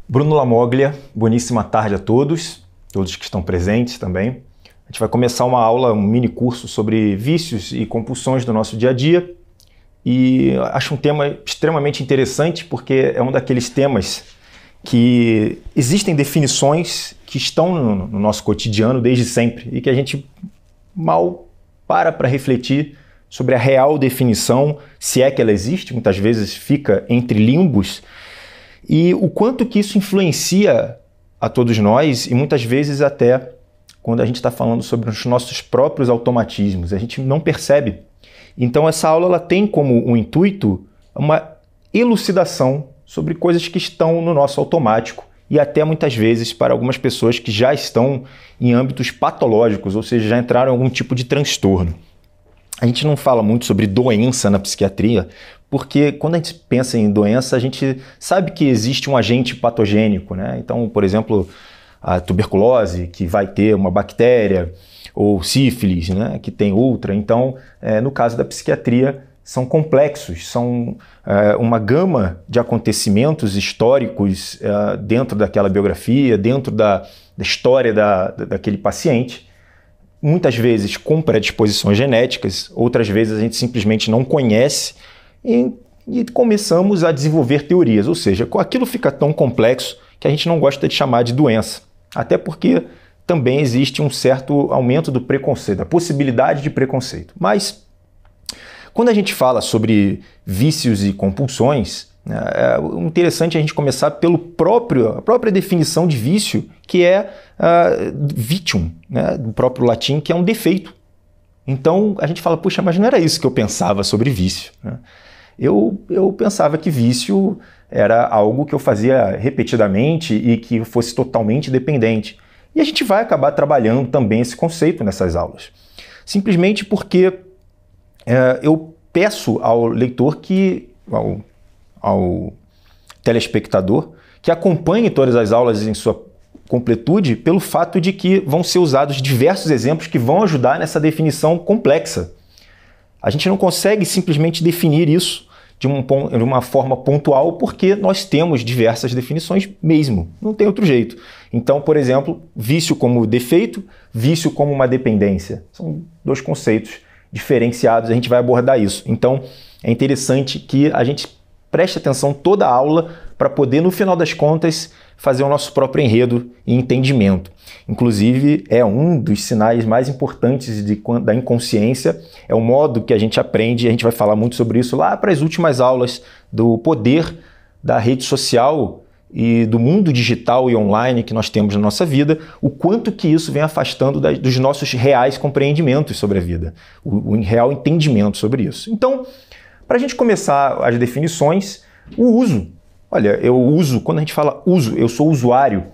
Bruno Lamoglia, boníssima tarde a todos que estão presentes também. A gente vai começar uma aula, um mini curso sobre vícios e compulsões do nosso dia a dia. E acho um tema extremamente interessante porque é um daqueles temas que existem definições que estão no nosso cotidiano desde sempre e que a gente mal para refletir sobre a real definição, se é que ela existe, muitas vezes fica entre limbos, e o quanto que isso influencia a todos nós e muitas vezes até quando a gente está falando sobre os nossos próprios automatismos, a gente não percebe. Então essa aula ela tem como um intuito uma elucidação sobre coisas que estão no nosso automático e até muitas vezes para algumas pessoas que já estão em âmbitos patológicos, ou seja, já entraram em algum tipo de transtorno. A gente não fala muito sobre doença na psiquiatria, porque quando a gente pensa em doença, a gente sabe que existe um agente patogênico, né? Então, por exemplo, a tuberculose, que vai ter uma bactéria, ou sífilis, né, que tem outra. Então, no caso da psiquiatria, são complexos, são uma gama de acontecimentos históricos dentro daquela biografia, dentro da história daquele paciente, muitas vezes com predisposições genéticas, outras vezes a gente simplesmente não conhece e começamos a desenvolver teorias, ou seja, aquilo fica tão complexo que a gente não gosta de chamar de doença, até porque também existe um certo aumento do preconceito, da possibilidade de preconceito. Mas, quando a gente fala sobre vícios e compulsões, é interessante a gente começar pela própria definição de vício, que é vitium, né, do próprio latim, que é um defeito. Então, a gente fala, puxa, mas não era isso que eu pensava sobre vício, né? Eu pensava que vício era algo que eu fazia repetidamente e que fosse totalmente dependente. E a gente vai acabar trabalhando também esse conceito nessas aulas. Simplesmente porque eu peço ao leitor, ao telespectador, que acompanhe todas as aulas em sua completude pelo fato de que vão ser usados diversos exemplos que vão ajudar nessa definição complexa. A gente não consegue simplesmente definir isso de uma forma pontual porque nós temos diversas definições mesmo, não tem outro jeito. Então, por exemplo, vício como defeito, vício como uma dependência. São dois conceitos diferenciados, a gente vai abordar isso. Então, é interessante que a gente preste atenção toda a aula para poder, no final das contas, fazer o nosso próprio enredo e entendimento. Inclusive, é um dos sinais mais importantes da inconsciência, é o modo que a gente aprende, e a gente vai falar muito sobre isso lá para as últimas aulas do poder da rede social e do mundo digital e online que nós temos na nossa vida, o quanto que isso vem afastando dos nossos reais compreendimentos sobre a vida, o real entendimento sobre isso. Então, para a gente começar as definições, o uso. Olha, eu uso, quando a gente fala uso, eu sou usuário.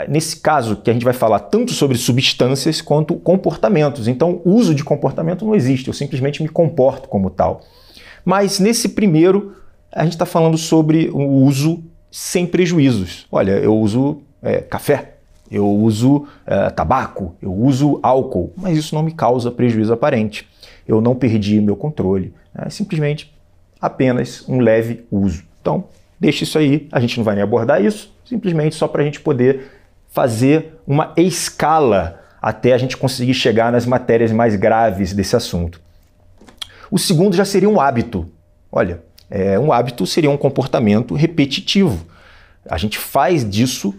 Nesse caso que a gente vai falar tanto sobre substâncias quanto comportamentos. Então, uso de comportamento não existe, eu simplesmente me comporto como tal. Mas nesse primeiro, a gente está falando sobre o uso sem prejuízos. Olha, eu uso café, eu uso tabaco, eu uso álcool, mas isso não me causa prejuízo aparente. Eu não perdi meu controle, é simplesmente apenas um leve uso. Então, deixa isso aí, a gente não vai nem abordar isso, simplesmente só para a gente poder fazer uma escala até a gente conseguir chegar nas matérias mais graves desse assunto. O segundo já seria um hábito. Olha, um hábito seria um comportamento repetitivo. A gente faz disso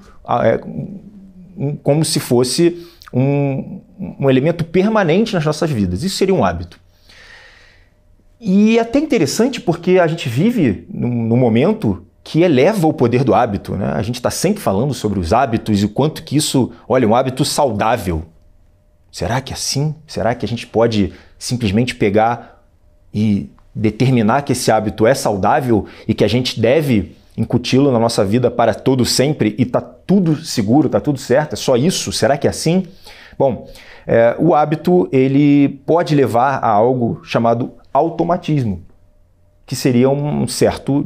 como se fosse um elemento permanente nas nossas vidas. Isso seria um hábito. E é até interessante porque a gente vive num momento que eleva o poder do hábito, né? A gente está sempre falando sobre os hábitos e o quanto que isso, olha, um hábito saudável. Será que é assim? Será que a gente pode simplesmente pegar e determinar que esse hábito é saudável e que a gente deve incuti-lo na nossa vida para todo sempre e está tudo seguro, está tudo certo? É só isso? Será que é assim? Bom, o hábito ele pode levar a algo chamado automatismo, que seria um certo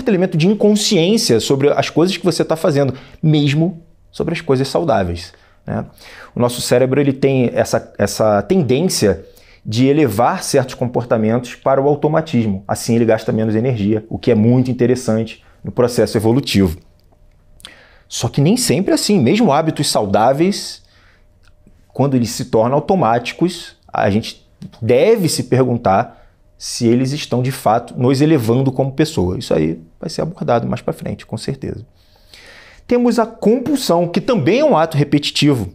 elemento de inconsciência sobre as coisas que você está fazendo, mesmo sobre as coisas saudáveis, né? O nosso cérebro ele tem essa tendência de elevar certos comportamentos para o automatismo. Assim ele gasta menos energia, o que é muito interessante no processo evolutivo. Só que nem sempre é assim. Mesmo hábitos saudáveis, quando eles se tornam automáticos, a gente deve se perguntar se eles estão de fato nos elevando como pessoa. Isso aí vai ser abordado mais para frente, com certeza. Temos a compulsão, que também é um ato repetitivo.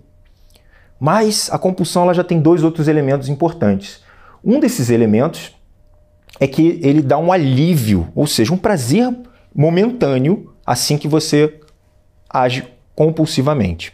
Mas a compulsão ela já tem dois outros elementos importantes. Um desses elementos é que ele dá um alívio, ou seja, um prazer momentâneo assim que você age compulsivamente.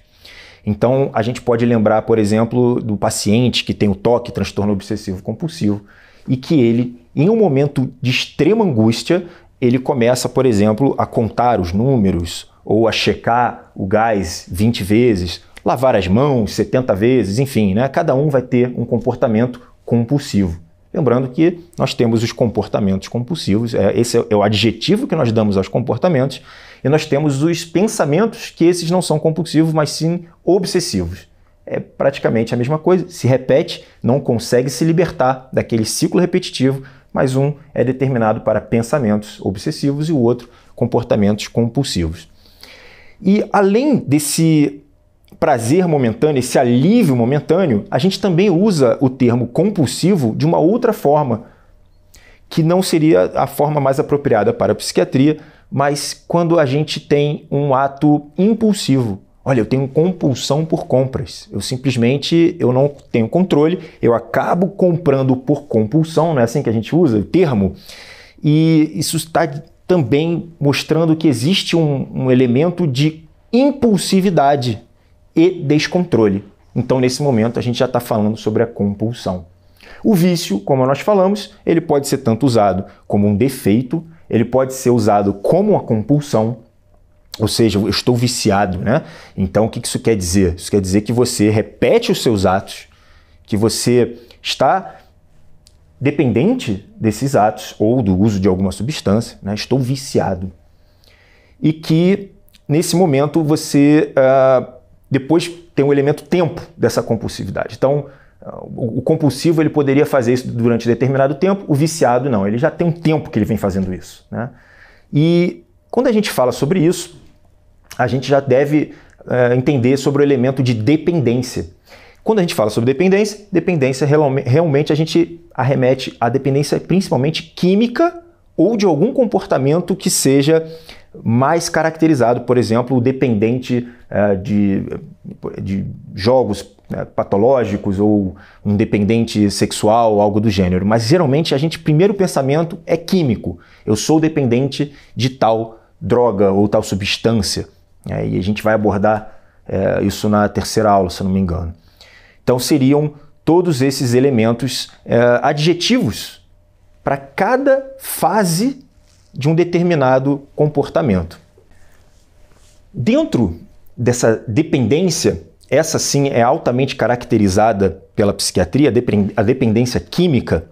Então, a gente pode lembrar, por exemplo, do paciente que tem o TOC, transtorno obsessivo compulsivo, e que ele, em um momento de extrema angústia, ele começa, por exemplo, a contar os números ou a checar o gás 20 vezes, lavar as mãos 70 vezes, enfim, né? Cada um vai ter um comportamento compulsivo. Lembrando que nós temos os comportamentos compulsivos, esse é o adjetivo que nós damos aos comportamentos, e nós temos os pensamentos que esses não são compulsivos, mas sim obsessivos. É praticamente a mesma coisa, se repete, não consegue se libertar daquele ciclo repetitivo, mas um é determinado para pensamentos obsessivos e o outro comportamentos compulsivos. E além desse prazer momentâneo, esse alívio momentâneo, a gente também usa o termo compulsivo de uma outra forma, que não seria a forma mais apropriada para a psiquiatria, mas quando a gente tem um ato impulsivo. Olha, eu tenho compulsão por compras. Eu não tenho controle, eu acabo comprando por compulsão, não é assim que a gente usa o termo? E isso está também mostrando que existe um elemento de impulsividade e descontrole. Então, nesse momento, a gente já está falando sobre a compulsão. O vício, como nós falamos, ele pode ser tanto usado como um defeito, ele pode ser usado como uma compulsão, ou seja, eu estou viciado, né? Então, o que isso quer dizer? Isso quer dizer que você repete os seus atos, que você está dependente desses atos ou do uso de alguma substância, né? Estou viciado. E que, nesse momento, você depois tem o elemento tempo dessa compulsividade. Então, o compulsivo ele poderia fazer isso durante determinado tempo, o viciado não, ele já tem um tempo que ele vem fazendo isso, né? E quando a gente fala sobre isso, a gente já deve entender sobre o elemento de dependência. Quando a gente fala sobre dependência realmente a gente arremete à dependência principalmente química ou de algum comportamento que seja mais caracterizado, por exemplo, o dependente de jogos patológicos ou um dependente sexual, algo do gênero. Mas geralmente primeiro pensamento é químico. Eu sou dependente de tal droga ou tal substância. E a gente vai abordar isso na terceira aula, se eu não me engano. Então seriam todos esses elementos adjetivos para cada fase de um determinado comportamento. Dentro dessa dependência, essa sim é altamente caracterizada pela psiquiatria, a dependência química,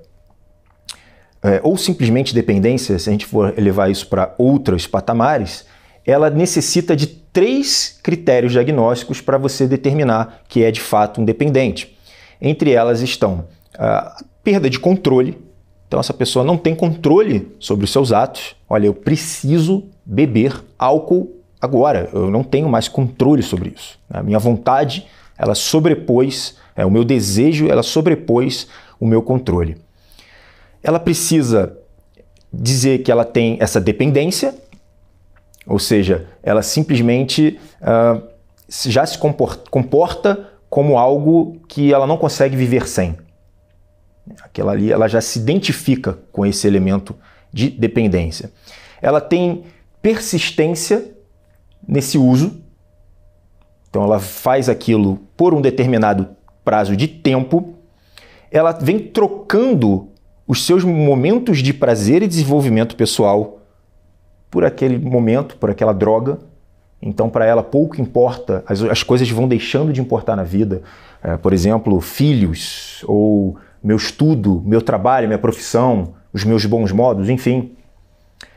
ou simplesmente dependência, se a gente for elevar isso para outros patamares, ela necessita de 3 critérios diagnósticos para você determinar que é de fato um dependente. Entre elas estão a perda de controle. Então essa pessoa não tem controle sobre os seus atos. Olha, eu preciso beber álcool agora, eu não tenho mais controle sobre isso. A minha vontade, ela sobrepôs, o meu desejo, ela sobrepôs o meu controle. Ela precisa dizer que ela tem essa dependência, ou seja, ela simplesmente já se comporta como algo que ela não consegue viver sem. Aquela ali, ela já se identifica com esse elemento de dependência. Ela tem persistência nesse uso, então ela faz aquilo por um determinado prazo de tempo, ela vem trocando os seus momentos de prazer e desenvolvimento pessoal por aquele momento, por aquela droga. Então, para ela, pouco importa, as coisas vão deixando de importar na vida. Por exemplo, filhos, ou meu estudo, meu trabalho, minha profissão, os meus bons modos, enfim.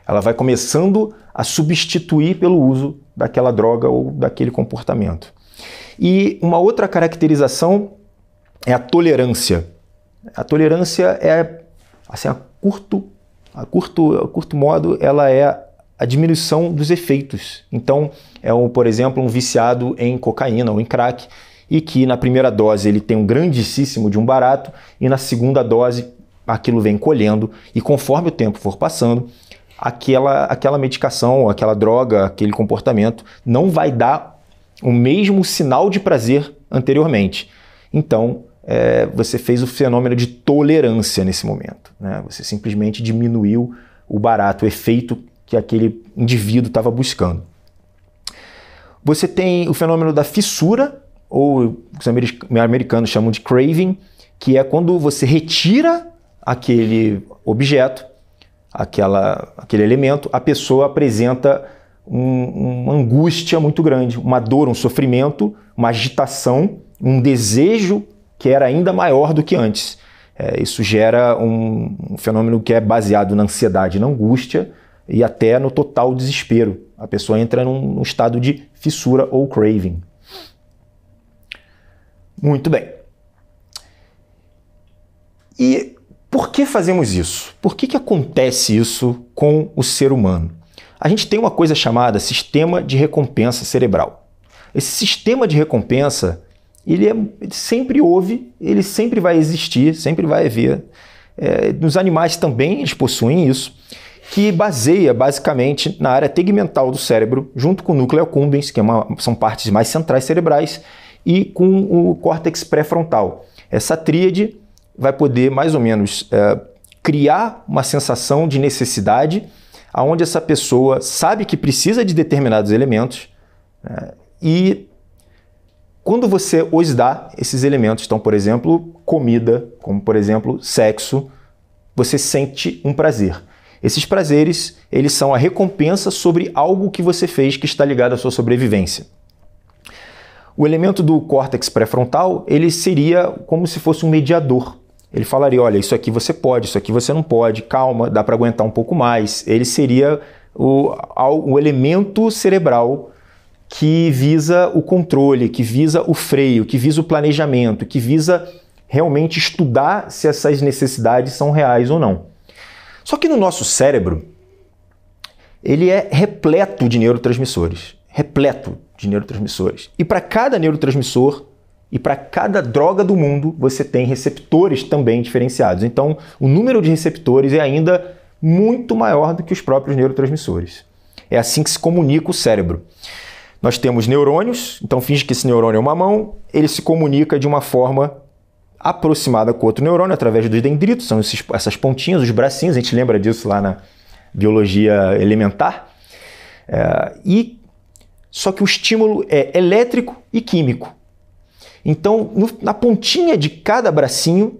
Ela vai começando a substituir pelo uso daquela droga ou daquele comportamento. E uma outra caracterização é a tolerância. A tolerância é, assim, a curto modo, ela é a diminuição dos efeitos. Então, por exemplo, um viciado em cocaína ou em crack, e que na primeira dose ele tem um grandíssimo de um barato, e na segunda dose aquilo vem colhendo, e conforme o tempo for passando, aquela medicação, aquela droga, aquele comportamento não vai dar o mesmo sinal de prazer anteriormente. Então, você fez o fenômeno de tolerância nesse momento, né? Você simplesmente diminuiu o barato, o efeito que aquele indivíduo estava buscando. Você tem o fenômeno da fissura, ou os americanos chamam de craving, que é quando você retira aquele objeto, aquele elemento, a pessoa apresenta uma angústia muito grande, uma dor, um sofrimento, uma agitação, um desejo que era ainda maior do que antes. Isso gera um fenômeno que é baseado na ansiedade, na angústia e até no total desespero. A pessoa entra num estado de fissura ou craving. Muito bem. E por que fazemos isso? Por que acontece isso com o ser humano? A gente tem uma coisa chamada sistema de recompensa cerebral. Esse sistema de recompensa, ele sempre houve, ele sempre vai existir, sempre vai haver. Nos animais também eles possuem isso, que baseia basicamente na área tegmental do cérebro, junto com o núcleo accumbens, que são partes mais centrais cerebrais, e com o córtex pré-frontal. Essa tríade vai poder mais ou menos criar uma sensação de necessidade, onde essa pessoa sabe que precisa de determinados elementos, e quando você os dá esses elementos, então, por exemplo, comida, como por exemplo, sexo, você sente um prazer. Esses prazeres, eles são a recompensa sobre algo que você fez que está ligado à sua sobrevivência. O elemento do córtex pré-frontal, ele seria como se fosse um mediador. Ele falaria, olha, isso aqui você pode, isso aqui você não pode, calma, dá para aguentar um pouco mais. Ele seria o elemento cerebral que visa o controle, que visa o freio, que visa o planejamento, que visa realmente estudar se essas necessidades são reais ou não. Só que no nosso cérebro, ele é repleto de neurotransmissores. Repleto de neurotransmissores. E para cada neurotransmissor e para cada droga do mundo, você tem receptores também diferenciados. Então, o número de receptores é ainda muito maior do que os próprios neurotransmissores. É assim que se comunica o cérebro. Nós temos neurônios, então finge que esse neurônio é uma mão, ele se comunica de uma forma aproximada com outro neurônio através dos dendritos, são essas pontinhas, os bracinhos, a gente lembra disso lá na biologia elementar. Só que o estímulo é elétrico e químico. Então, na pontinha de cada bracinho,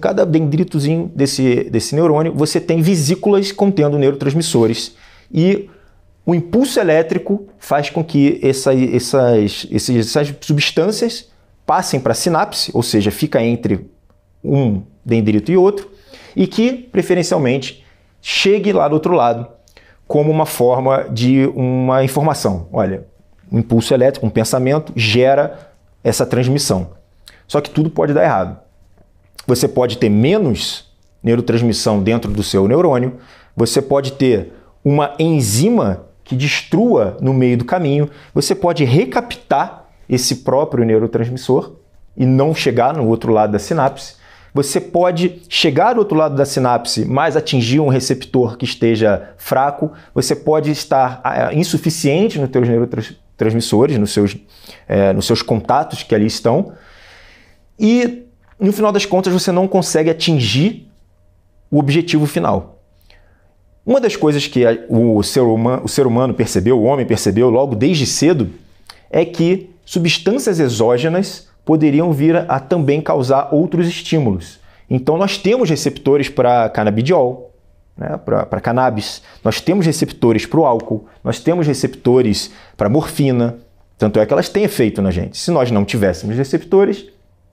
cada dendritozinho desse neurônio, você tem vesículas contendo neurotransmissores. E o impulso elétrico faz com que essas substâncias passem para a sinapse, ou seja, fica entre um dendrito e outro, e que, preferencialmente, chegue lá do outro lado como uma forma de uma informação. Olha, um impulso elétrico, um pensamento, gera essa transmissão. Só que tudo pode dar errado. Você pode ter menos neurotransmissão dentro do seu neurônio, você pode ter uma enzima que destrua no meio do caminho, você pode recaptar esse próprio neurotransmissor e não chegar no outro lado da sinapse. Você pode chegar do outro lado da sinapse, mas atingir um receptor que esteja fraco. Você pode estar insuficiente nos seus neurotransmissores, nos seus contatos que ali estão. E, no final das contas, você não consegue atingir o objetivo final. Uma das coisas que o ser humano percebeu, o homem percebeu logo desde cedo, é que substâncias exógenas poderiam vir a também causar outros estímulos. Então nós temos receptores para canabidiol, né, para cannabis, nós temos receptores para o álcool, nós temos receptores para morfina, tanto é que elas têm efeito na gente. Se nós não tivéssemos receptores,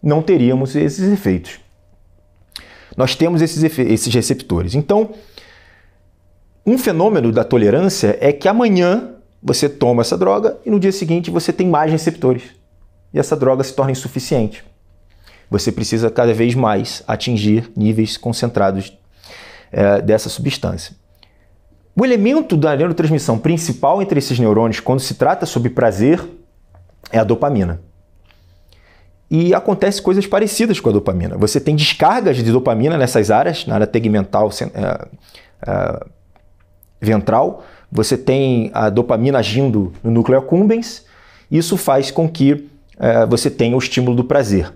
não teríamos esses efeitos. Nós temos esses receptores. Então, um fenômeno da tolerância é que amanhã você toma essa droga e no dia seguinte você tem mais receptores. E essa droga se torna insuficiente. Você precisa cada vez mais atingir níveis concentrados dessa substância. O elemento da neurotransmissão principal entre esses neurônios, quando se trata sobre prazer, é a dopamina. E acontece coisas parecidas com a dopamina. Você tem descargas de dopamina nessas áreas, na área tegmental ventral, você tem a dopamina agindo no núcleo accumbens, isso faz com que você tenha o estímulo do prazer.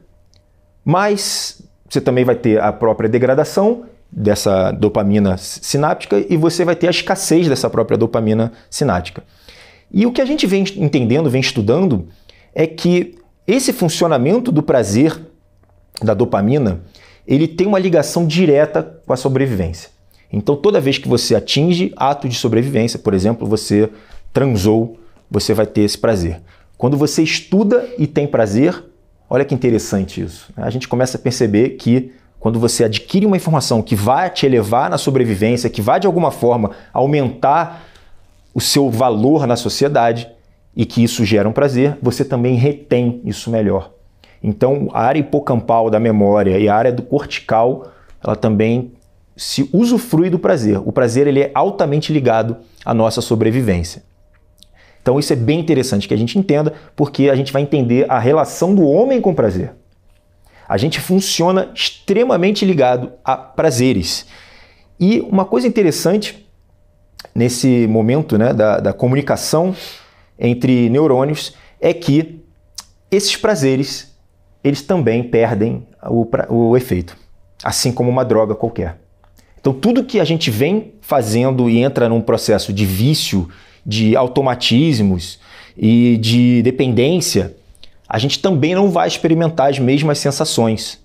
Mas você também vai ter a própria degradação dessa dopamina sináptica e você vai ter a escassez dessa própria dopamina sináptica. E o que a gente vem entendendo, vem estudando, é que esse funcionamento do prazer, da dopamina, ele tem uma ligação direta com a sobrevivência. Então, toda vez que você atinge ato de sobrevivência, por exemplo, você transou, você vai ter esse prazer. Quando você estuda e tem prazer, olha que interessante isso. A gente começa a perceber que quando você adquire uma informação que vai te elevar na sobrevivência, que vai de alguma forma aumentar o seu valor na sociedade e que isso gera um prazer, você também retém isso melhor. Então, a área hipocampal da memória e a área do cortical, ela também se usufrui do prazer. O prazer ele é altamente ligado à nossa sobrevivência. Então isso é bem interessante que a gente entenda, porque a gente vai entender a relação do homem com o prazer. A gente funciona extremamente ligado a prazeres. E uma coisa interessante nesse momento, né, da comunicação entre neurônios é que esses prazeres eles também perdem o efeito, assim como uma droga qualquer. Então tudo que a gente vem fazendo e entra num processo de vício, de automatismos e de dependência, a gente também não vai experimentar as mesmas sensações.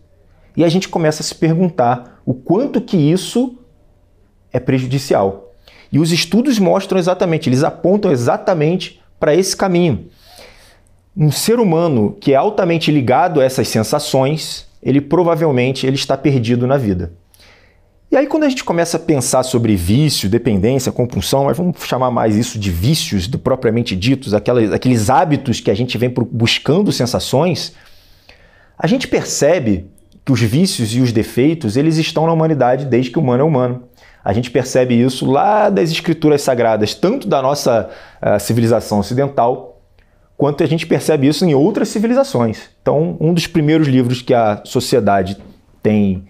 E a gente começa a se perguntar o quanto que isso é prejudicial. E os estudos mostram exatamente, eles apontam exatamente para esse caminho. Um ser humano que é altamente ligado a essas sensações, ele provavelmente está perdido na vida. E aí quando a gente começa a pensar sobre vício, dependência, compulsão, mas vamos chamar mais isso de vícios do propriamente ditos, aqueles hábitos que a gente vem buscando sensações, a gente percebe que os vícios e os defeitos eles estão na humanidade desde que o humano é humano. A gente percebe isso lá das escrituras sagradas, tanto da nossa civilização ocidental, quanto a gente percebe isso em outras civilizações. Então, um dos primeiros livros que a sociedade tem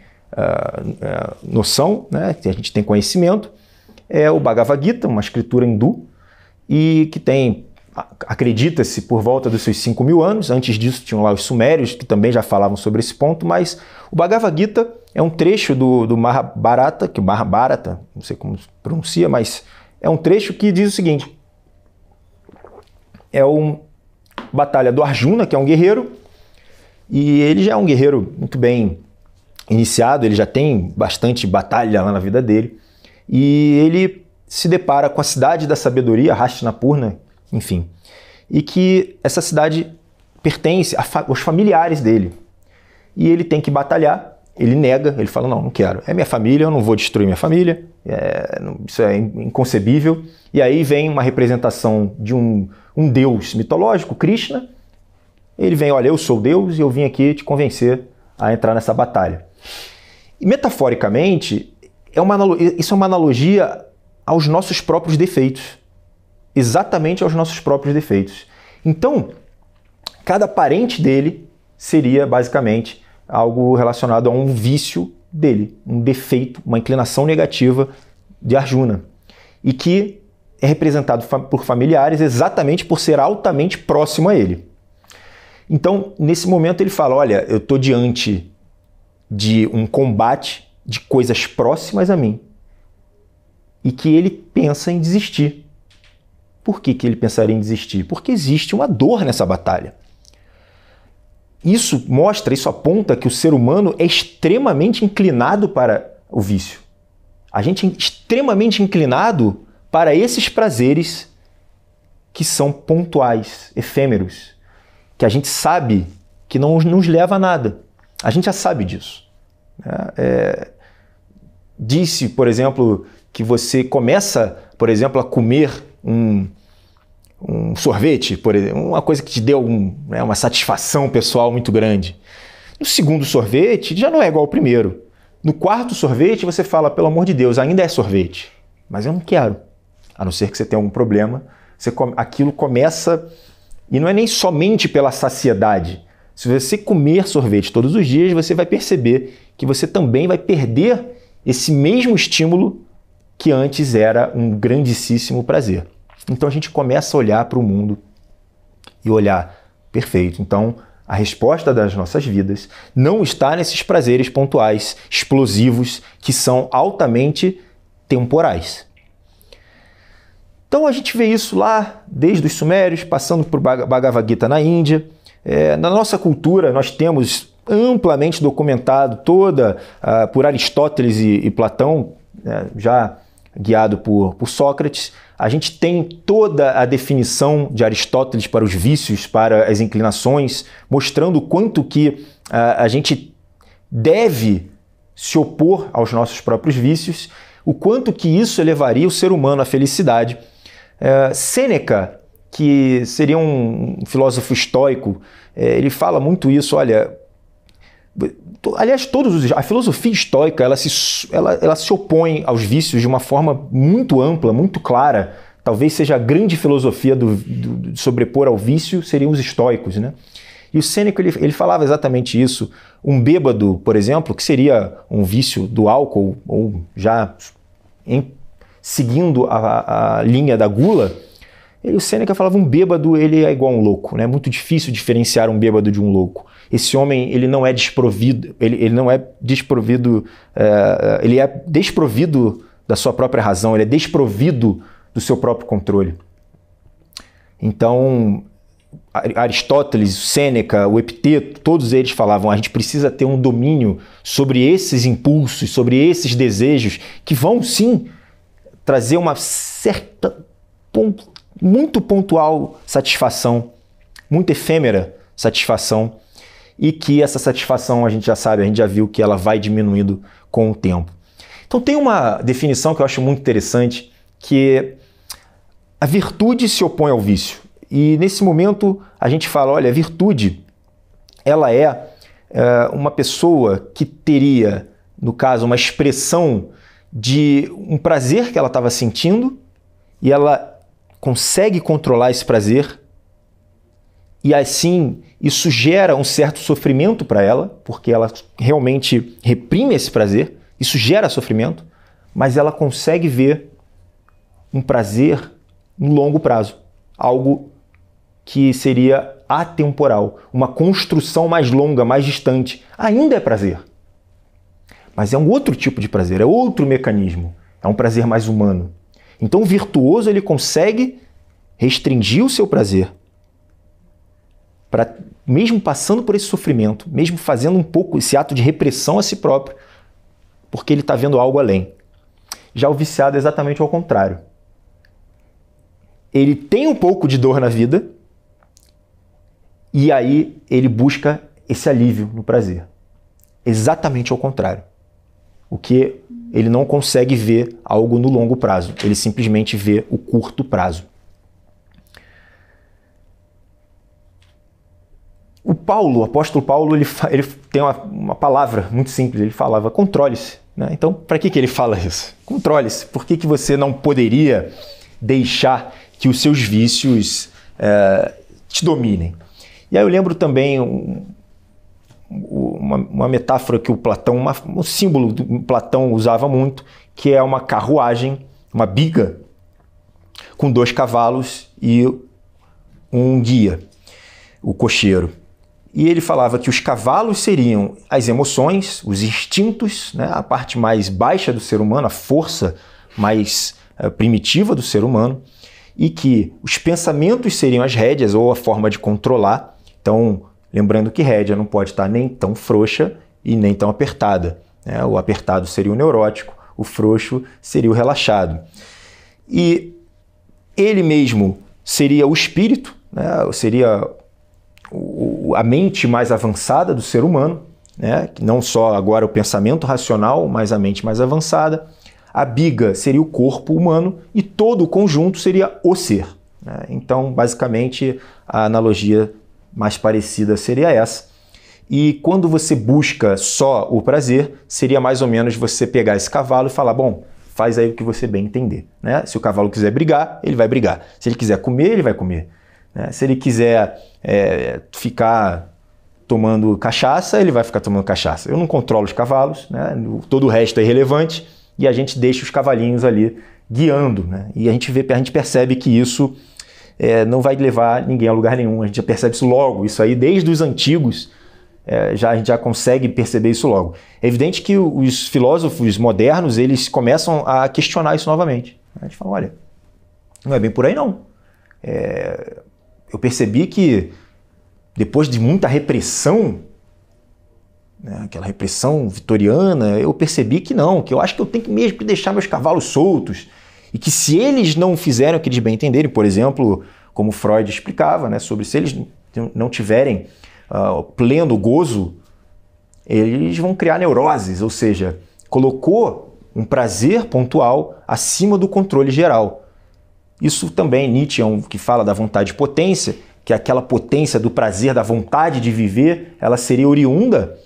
noção, né, que a gente tem conhecimento, é o Bhagavad Gita, uma escritura hindu, e que tem, acredita-se, por volta dos seus 5.000 anos. Antes disso tinham lá os sumérios, que também já falavam sobre esse ponto, mas o Bhagavad Gita é um trecho do Mahabharata, que o Mahabharata, não sei como se pronuncia, mas é um trecho que diz o seguinte: é uma batalha do Arjuna, que é um guerreiro, e ele já é um guerreiro muito bem iniciado, ele já tem bastante batalha lá na vida dele, e ele se depara com a cidade da sabedoria, Hastinapurna, enfim, e que essa cidade pertence aos familiares dele, e ele tem que batalhar, ele nega, ele fala, não quero, é minha família, eu não vou destruir minha família, isso é inconcebível, e aí vem uma representação de um deus mitológico, Krishna, ele vem, olha, eu sou Deus e eu vim aqui te convencer a entrar nessa batalha. E metaforicamente, isso é uma analogia aos nossos próprios defeitos. Exatamente aos nossos próprios defeitos. Então, cada parente dele seria basicamente algo relacionado a um vício dele, um defeito, uma inclinação negativa de Arjuna. E que é representado por familiares exatamente por ser altamente próximo a ele. Então, nesse momento ele fala, olha, eu estou diante de um combate de coisas próximas a mim e que ele pensa em desistir. Por que ele pensaria em desistir? Porque existe uma dor nessa batalha. Isso aponta que o ser humano é extremamente inclinado para o vício. A gente é extremamente inclinado para esses prazeres que são pontuais, efêmeros, que a gente sabe que não nos leva a nada. A gente já sabe disso. Disse, por exemplo, que você começa, por exemplo, a comer um sorvete, por exemplo, uma coisa que te deu uma satisfação pessoal muito grande. No segundo sorvete, já não é igual ao primeiro. No quarto sorvete, você fala, pelo amor de Deus, ainda é sorvete, mas eu não quero. a não ser que você tenha algum problema, aquilo começa, e não é nem somente pela saciedade. Se você comer sorvete todos os dias, você vai perceber que você também vai perder esse mesmo estímulo que antes era um grandíssimo prazer. Então a gente começa a olhar para o mundo e olhar, perfeito, então a resposta das nossas vidas não está nesses prazeres pontuais, explosivos, que são altamente temporais. Então a gente vê isso lá desde os Sumérios, passando por Bhagavad Gita na Índia. Na nossa cultura nós temos amplamente documentado toda por Aristóteles e Platão, já guiado por Sócrates. A gente tem toda a definição de Aristóteles para os vícios, para as inclinações, mostrando o quanto que a gente deve se opor aos nossos próprios vícios, o quanto que isso elevaria o ser humano à felicidade. Sêneca, que seria um filósofo estoico, ele fala muito isso, olha... Aliás, a filosofia estoica ela se opõe aos vícios de uma forma muito ampla, muito clara. Talvez seja a grande filosofia do sobrepor ao vício seriam os estoicos, né? E o Sêneca ele falava exatamente isso. Um bêbado, por exemplo, que seria um vício do álcool, ou já seguindo a linha da gula, o Sêneca falava um bêbado ele é igual a um louco, né? É muito difícil diferenciar um bêbado de um louco. Esse homem ele não é desprovido, ele é desprovido da sua própria razão, ele é desprovido do seu próprio controle. Então, Aristóteles, Sêneca, o Epiteto, todos eles falavam, a gente precisa ter um domínio sobre esses impulsos, sobre esses desejos, que vão sim trazer uma certa, muito pontual satisfação, muito efêmera satisfação, e que essa satisfação a gente já sabe, a gente já viu que ela vai diminuindo com o tempo. Então tem uma definição que eu acho muito interessante, que a virtude se opõe ao vício. E nesse momento a gente fala, olha, a virtude ela é uma pessoa que teria, no caso, uma expressão de um prazer que ela estava sentindo e ela consegue controlar esse prazer e assim isso gera um certo sofrimento para ela, porque ela realmente reprime esse prazer, isso gera sofrimento, mas ela consegue ver um prazer no longo prazo, algo que seria atemporal, uma construção mais longa, mais distante, ainda é prazer. Mas é um outro tipo de prazer, é outro mecanismo, é um prazer mais humano. Então o virtuoso ele consegue restringir o seu prazer, mesmo passando por esse sofrimento, mesmo fazendo um pouco esse ato de repressão a si próprio, porque ele está vendo algo além. Já o viciado é exatamente ao contrário. Ele tem um pouco de dor na vida e aí ele busca esse alívio no prazer. Exatamente ao contrário. O que ele não consegue ver algo no longo prazo, ele simplesmente vê o curto prazo. O apóstolo Paulo, ele tem uma palavra muito simples, ele falava, controle-se. Né? Então, para que ele fala isso? Controle-se. Por que você não poderia deixar que os seus vícios te dominem? E aí eu lembro também uma metáfora que o Platão, um símbolo que o Platão usava muito, que é uma carruagem, uma biga, com 2 cavalos e um guia, o cocheiro. E ele falava que os cavalos seriam as emoções, os instintos, né, a parte mais baixa do ser humano, a força mais primitiva do ser humano, e que os pensamentos seriam as rédeas ou a forma de controlar. Então, lembrando que rédea não pode estar nem tão frouxa e nem tão apertada. Né? O apertado seria o neurótico, o frouxo seria o relaxado. E ele mesmo seria o espírito, né? Seria a mente mais avançada do ser humano, né? Não só agora o pensamento racional, mas a mente mais avançada. A biga seria o corpo humano e todo o conjunto seria o ser. Né? Então, basicamente, a analogia mais parecida seria essa. E quando você busca só o prazer, seria mais ou menos você pegar esse cavalo e falar, bom, faz aí o que você bem entender, né? Se o cavalo quiser brigar, ele vai brigar. Se ele quiser comer, ele vai comer, né? Se ele quiser ficar tomando cachaça, ele vai ficar tomando cachaça. Eu não controlo os cavalos, né? Todo o resto é irrelevante e a gente deixa os cavalinhos ali guiando, né? E a gente percebe que isso não vai levar ninguém a lugar nenhum. A gente já percebe isso logo, isso aí desde os antigos. A gente já consegue perceber isso logo. É evidente que os filósofos modernos, eles começam a questionar isso novamente. A gente fala, olha, não é bem por aí não. Eu percebi que depois de muita repressão, né, aquela repressão vitoriana, eu percebi que não, que eu acho que eu tenho que mesmo que deixar meus cavalos soltos e que se eles não fizerem o que eles bem entenderem, por exemplo, como Freud explicava, né, sobre se eles não tiverem pleno gozo, eles vão criar neuroses, ou seja, colocou um prazer pontual acima do controle geral. Isso também, Nietzsche é um que fala da vontade de potência, que aquela potência do prazer, da vontade de viver, ela seria oriunda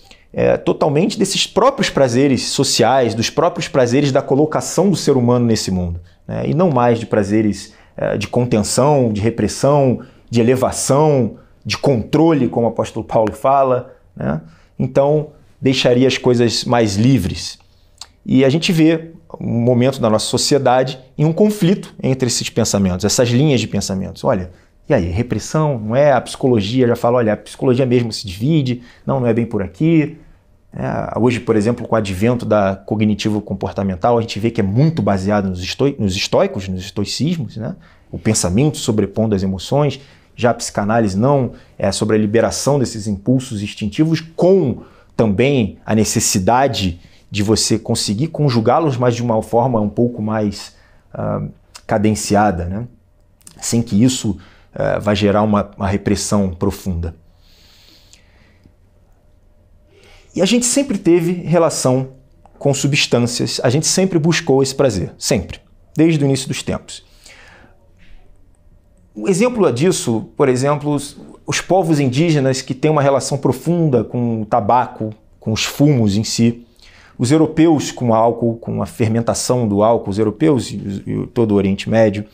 totalmente desses próprios prazeres sociais, dos próprios prazeres da colocação do ser humano nesse mundo, né? E não mais de prazeres de contenção, de repressão, de elevação, de controle, como o apóstolo Paulo fala, né? Então, deixaria as coisas mais livres. E a gente vê um momento da nossa sociedade em um conflito entre esses pensamentos, essas linhas de pensamentos. Olha, e aí, repressão, não é? A psicologia já fala, olha, a psicologia mesmo se divide, não é bem por aqui. Hoje, por exemplo, com o advento da cognitivo-comportamental, a gente vê que é muito baseado nos estoicos, nos estoicismos, né? O pensamento sobrepondo as emoções. Já a psicanálise não, é sobre a liberação desses impulsos instintivos, com também a necessidade de você conseguir conjugá-los, mas de uma forma um pouco mais cadenciada, né? Sem que isso vá gerar uma repressão profunda. E a gente sempre teve relação com substâncias, a gente sempre buscou esse prazer, sempre, desde o início dos tempos. Um exemplo disso, por exemplo, os povos indígenas que têm uma relação profunda com o tabaco, com os fumos em si. Os europeus com o álcool, com a fermentação do álcool, os europeus e todo o Oriente Médio.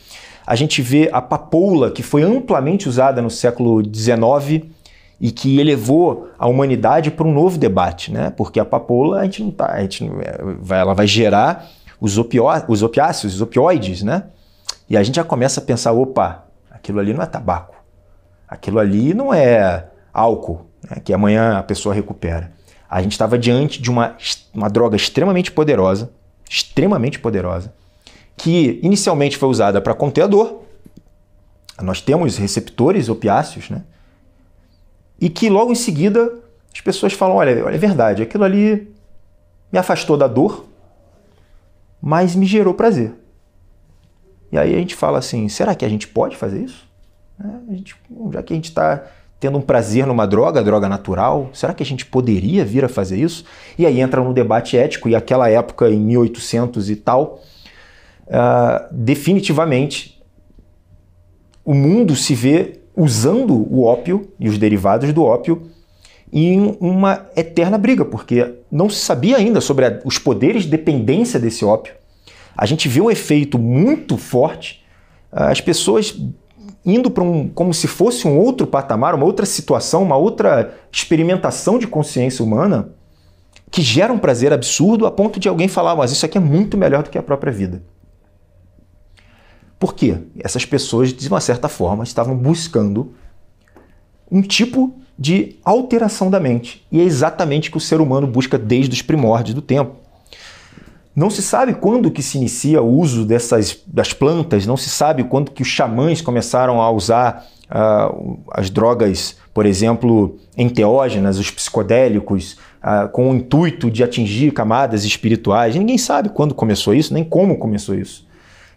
A gente vê a papoula, que foi amplamente usada no século XIX e que elevou a humanidade para um novo debate, né? Porque a papoula, ela vai gerar os opiáceos, os opioides, né? E a gente já começa a pensar, opa, aquilo ali não é tabaco, aquilo ali não é álcool, né, que amanhã a pessoa recupera. A gente estava diante de uma droga extremamente poderosa, que inicialmente foi usada para conter a dor. Nós temos receptores opiáceos, né? E que logo em seguida as pessoas falam, olha, é verdade, aquilo ali me afastou da dor, mas me gerou prazer. E aí a gente fala assim, será que a gente pode fazer isso? Já que a gente está tendo um prazer numa droga natural, será que a gente poderia vir a fazer isso? E aí entra no debate ético, e aquela época, em 1800 e tal, definitivamente o mundo se vê usando o ópio e os derivados do ópio em uma eterna briga, porque não se sabia ainda sobre os poderes de dependência desse ópio. A gente vê um efeito muito forte, as pessoas indo para como se fosse um outro patamar, uma outra situação, uma outra experimentação de consciência humana que gera um prazer absurdo a ponto de alguém falar, mas isso aqui é muito melhor do que a própria vida. Por quê? Essas pessoas, de uma certa forma, estavam buscando um tipo de alteração da mente. E é exatamente o que o ser humano busca desde os primórdios do tempo. Não se sabe quando que se inicia o uso das plantas, não se sabe quando que os xamãs começaram a usar as drogas, por exemplo, enteógenas, os psicodélicos, com o intuito de atingir camadas espirituais. Ninguém sabe quando começou isso, nem como começou isso.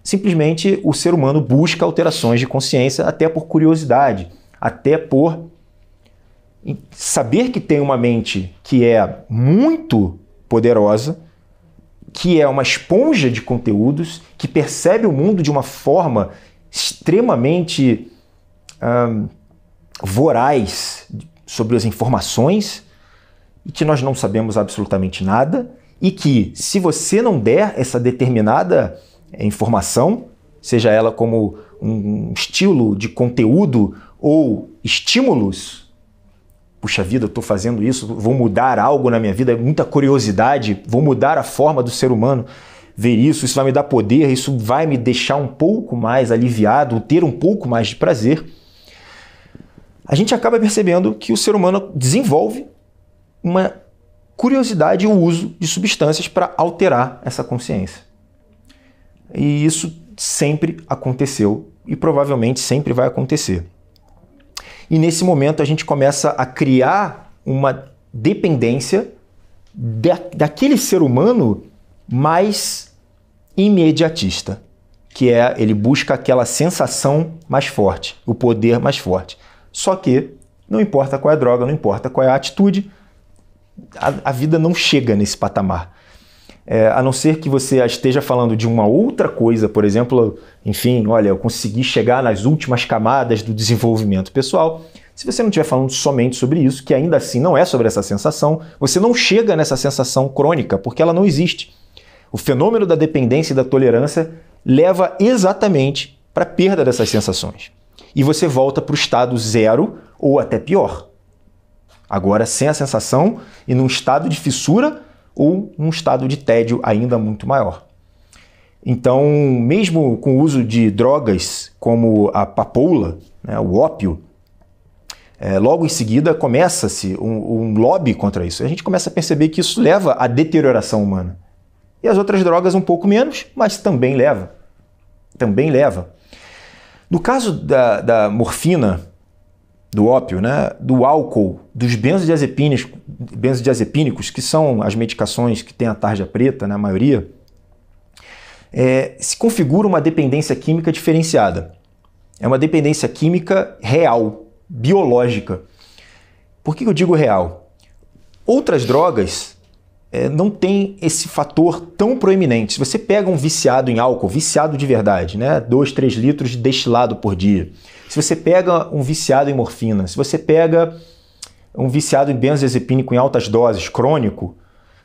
Simplesmente o ser humano busca alterações de consciência até por curiosidade, até por saber que tem uma mente que é muito poderosa, que é uma esponja de conteúdos, que percebe o mundo de uma forma extremamente voraz sobre as informações, e que nós não sabemos absolutamente nada, e que, se você não der essa determinada informação, seja ela como um estilo de conteúdo ou estímulos, puxa vida, eu estou fazendo isso, vou mudar algo na minha vida, é muita curiosidade, vou mudar a forma do ser humano ver isso, isso vai me dar poder, isso vai me deixar um pouco mais aliviado, ter um pouco mais de prazer, a gente acaba percebendo que o ser humano desenvolve uma curiosidade e o uso de substâncias para alterar essa consciência. E isso sempre aconteceu e provavelmente sempre vai acontecer. E nesse momento a gente começa a criar uma dependência daquele ser humano mais imediatista, que é ele busca aquela sensação mais forte, o poder mais forte. Só que não importa qual é a droga, não importa qual é a atitude, a vida não chega nesse patamar. A não ser que você esteja falando de uma outra coisa, por exemplo, enfim, olha, eu consegui chegar nas últimas camadas do desenvolvimento pessoal. Se você não estiver falando somente sobre isso, que ainda assim não é sobre essa sensação, você não chega nessa sensação crônica, porque ela não existe. O fenômeno da dependência e da tolerância leva exatamente para a perda dessas sensações. E você volta para o estado zero ou até pior. Agora sem a sensação e num estado de fissura ou num estado de tédio ainda muito maior. Então, mesmo com o uso de drogas como a papoula, né, o ópio, logo em seguida começa-se um lobby contra isso. A gente começa a perceber que isso leva à deterioração humana. E as outras drogas um pouco menos, mas também leva. Também leva. No caso da morfina, do ópio, né, do álcool, dos benzodiazepínicos, que são as medicações que têm a tarja preta, na maioria, se configura uma dependência química diferenciada. É uma dependência química real, biológica. Por que eu digo real? Outras drogas não têm esse fator tão proeminente. Se você pega um viciado em álcool, viciado de verdade, né, 2, 3 litros de destilado por dia, se você pega um viciado em morfina, se você pega um viciado em benzodiazepínico em altas doses, crônico,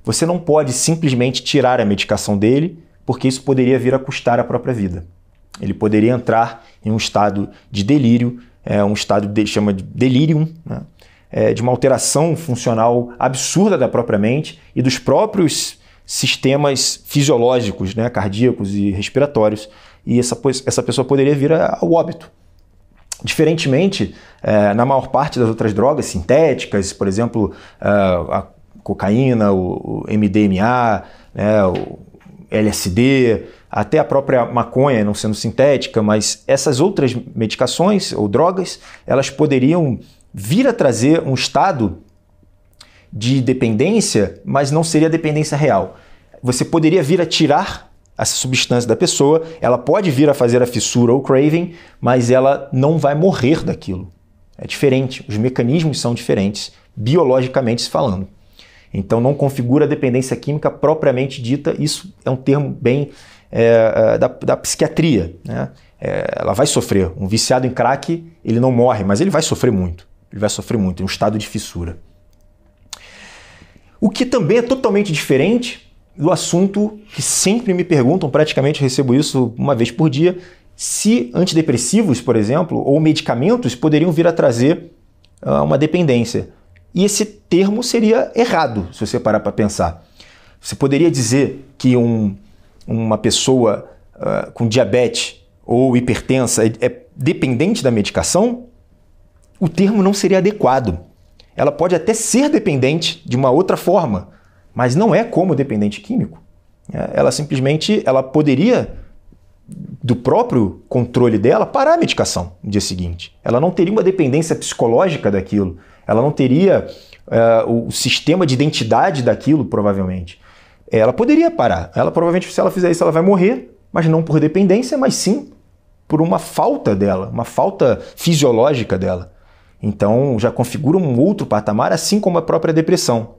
você não pode simplesmente tirar a medicação dele, porque isso poderia vir a custar a própria vida. Ele poderia entrar em um estado de delírio, um estado chama de delirium, né? De uma alteração funcional absurda da própria mente e dos próprios sistemas fisiológicos, né, cardíacos e respiratórios, e essa pessoa poderia vir ao óbito. Diferentemente, na maior parte das outras drogas sintéticas, por exemplo, a cocaína, o MDMA, né, o LSD, até a própria maconha não sendo sintética, mas essas outras medicações ou drogas, elas poderiam vir a trazer um estado de dependência, mas não seria dependência real. Você poderia vir a tirar essa substância da pessoa, ela pode vir a fazer a fissura ou craving, mas ela não vai morrer daquilo. É diferente, os mecanismos são diferentes, biologicamente falando. Então não configura a dependência química propriamente dita, isso é um termo bem da psiquiatria, né? Ela vai sofrer. Um viciado em crack, ele não morre, mas ele vai sofrer muito. Ele vai sofrer muito, em um estado de fissura. O que também é totalmente diferente do assunto que sempre me perguntam, praticamente recebo isso uma vez por dia, se antidepressivos, por exemplo, ou medicamentos poderiam vir a trazer uma dependência. E esse termo seria errado, se você parar para pensar. Você poderia dizer que uma pessoa com diabetes ou hipertensa é dependente da medicação? O termo não seria adequado. Ela pode até ser dependente de uma outra forma, mas não é como dependente químico. Ela simplesmente poderia, do próprio controle dela, parar a medicação no dia seguinte. Ela não teria uma dependência psicológica daquilo. Ela não teria o sistema de identidade daquilo, provavelmente. Ela poderia parar. Ela provavelmente, se ela fizer isso, ela vai morrer, mas não por dependência, mas sim por uma falta dela, uma falta fisiológica dela. Então já configura um outro patamar, assim como a própria depressão.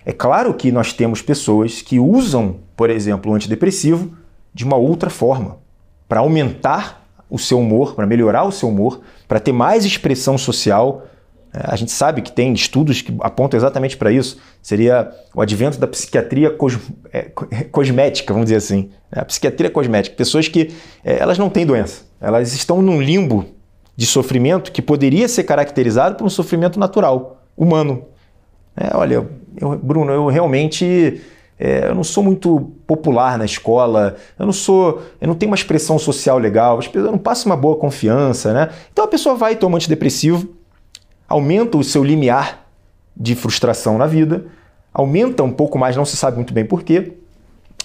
É claro que nós temos pessoas que usam, por exemplo, o antidepressivo de uma outra forma, para aumentar o seu humor, para melhorar o seu humor, para ter mais expressão social, A gente sabe que tem estudos que apontam exatamente para isso. Seria o advento da psiquiatria cosmética, vamos dizer assim. A psiquiatria cosmética. Pessoas que elas não têm doença. Elas estão num limbo de sofrimento que poderia ser caracterizado por um sofrimento natural, humano. Olha, Bruno, eu realmente eu não sou muito popular na escola, eu não tenho uma expressão social legal, eu não passo uma boa confiança, né? Então a pessoa vai tomar antidepressivo, aumenta o seu limiar de frustração na vida, aumenta um pouco mais, não se sabe muito bem porquê,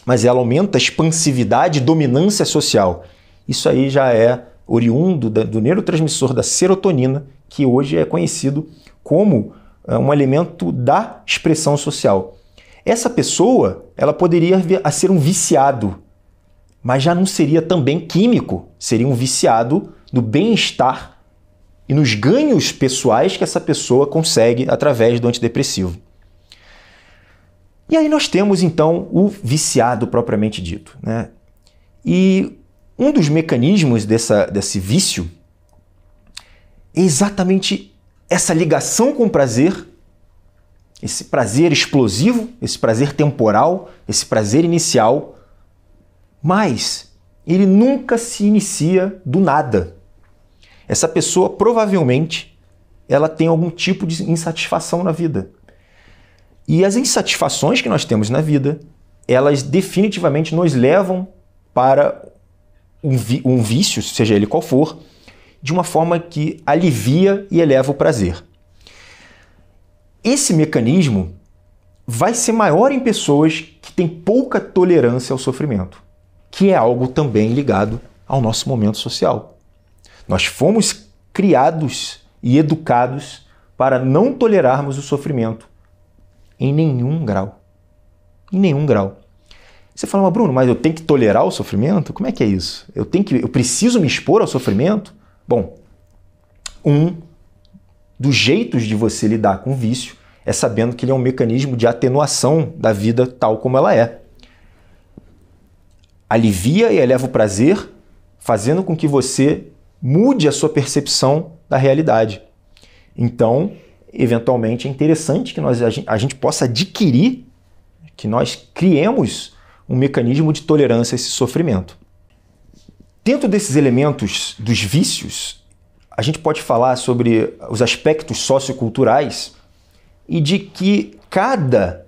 mas ela aumenta a expansividade e dominância social. Isso aí já é oriundo do neurotransmissor da serotonina, que hoje é conhecido como um elemento da expressão social. Essa pessoa, ela poderia vir a ser um viciado, mas já não seria também químico, seria um viciado no bem-estar e nos ganhos pessoais que essa pessoa consegue através do antidepressivo. E aí nós temos então o viciado propriamente dito, né? E um dos mecanismos desse vício é exatamente essa ligação com o prazer, esse prazer explosivo, esse prazer temporal, esse prazer inicial, mas ele nunca se inicia do nada. Essa pessoa provavelmente ela tem algum tipo de insatisfação na vida. E as insatisfações que nós temos na vida, elas definitivamente nos levam para um vício, seja ele qual for, de uma forma que alivia e eleva o prazer. Esse mecanismo vai ser maior em pessoas que têm pouca tolerância ao sofrimento, que é algo também ligado ao nosso momento social. Nós fomos criados e educados para não tolerarmos o sofrimento em nenhum grau. Em nenhum grau. Você fala, mas Bruno, mas eu tenho que tolerar o sofrimento? Como é que é isso? Eu preciso me expor ao sofrimento? Bom, um dos jeitos de você lidar com o vício é sabendo que ele é um mecanismo de atenuação da vida tal como ela é. Alivia e eleva o prazer, fazendo com que você mude a sua percepção da realidade. Então, eventualmente, é interessante que a gente possa adquirir, que nós criemos um mecanismo de tolerância a esse sofrimento. Dentro desses elementos dos vícios, a gente pode falar sobre os aspectos socioculturais e de que cada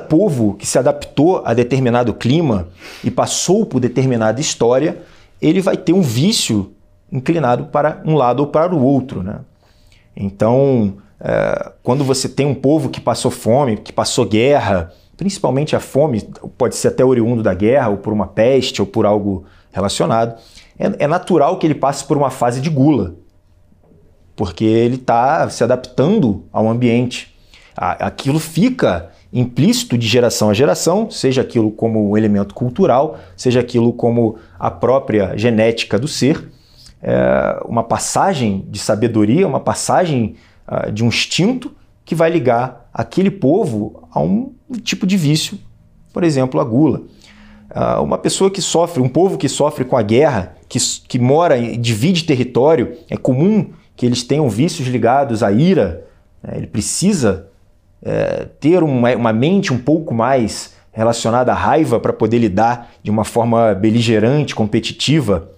povo que se adaptou a determinado clima e passou por determinada história, ele vai ter um vício inclinado para um lado ou para o outro, né? Então, quando você tem um povo que passou fome, que passou guerra, principalmente a fome, pode ser até oriundo da guerra, ou por uma peste, ou por algo relacionado, é natural que ele passe por uma fase de gula, porque ele está se adaptando ao ambiente. Aquilo fica implícito de geração a geração, seja aquilo como um elemento cultural, seja aquilo como a própria genética do ser, uma passagem de sabedoria, uma passagem de um instinto que vai ligar aquele povo a um tipo de vício, por exemplo, a gula. Uma pessoa que sofre, um povo que sofre com a guerra, que mora e divide território, é comum que eles tenham vícios ligados à ira, né? Ele precisa ter uma mente um pouco mais relacionada à raiva para poder lidar de uma forma beligerante, competitiva.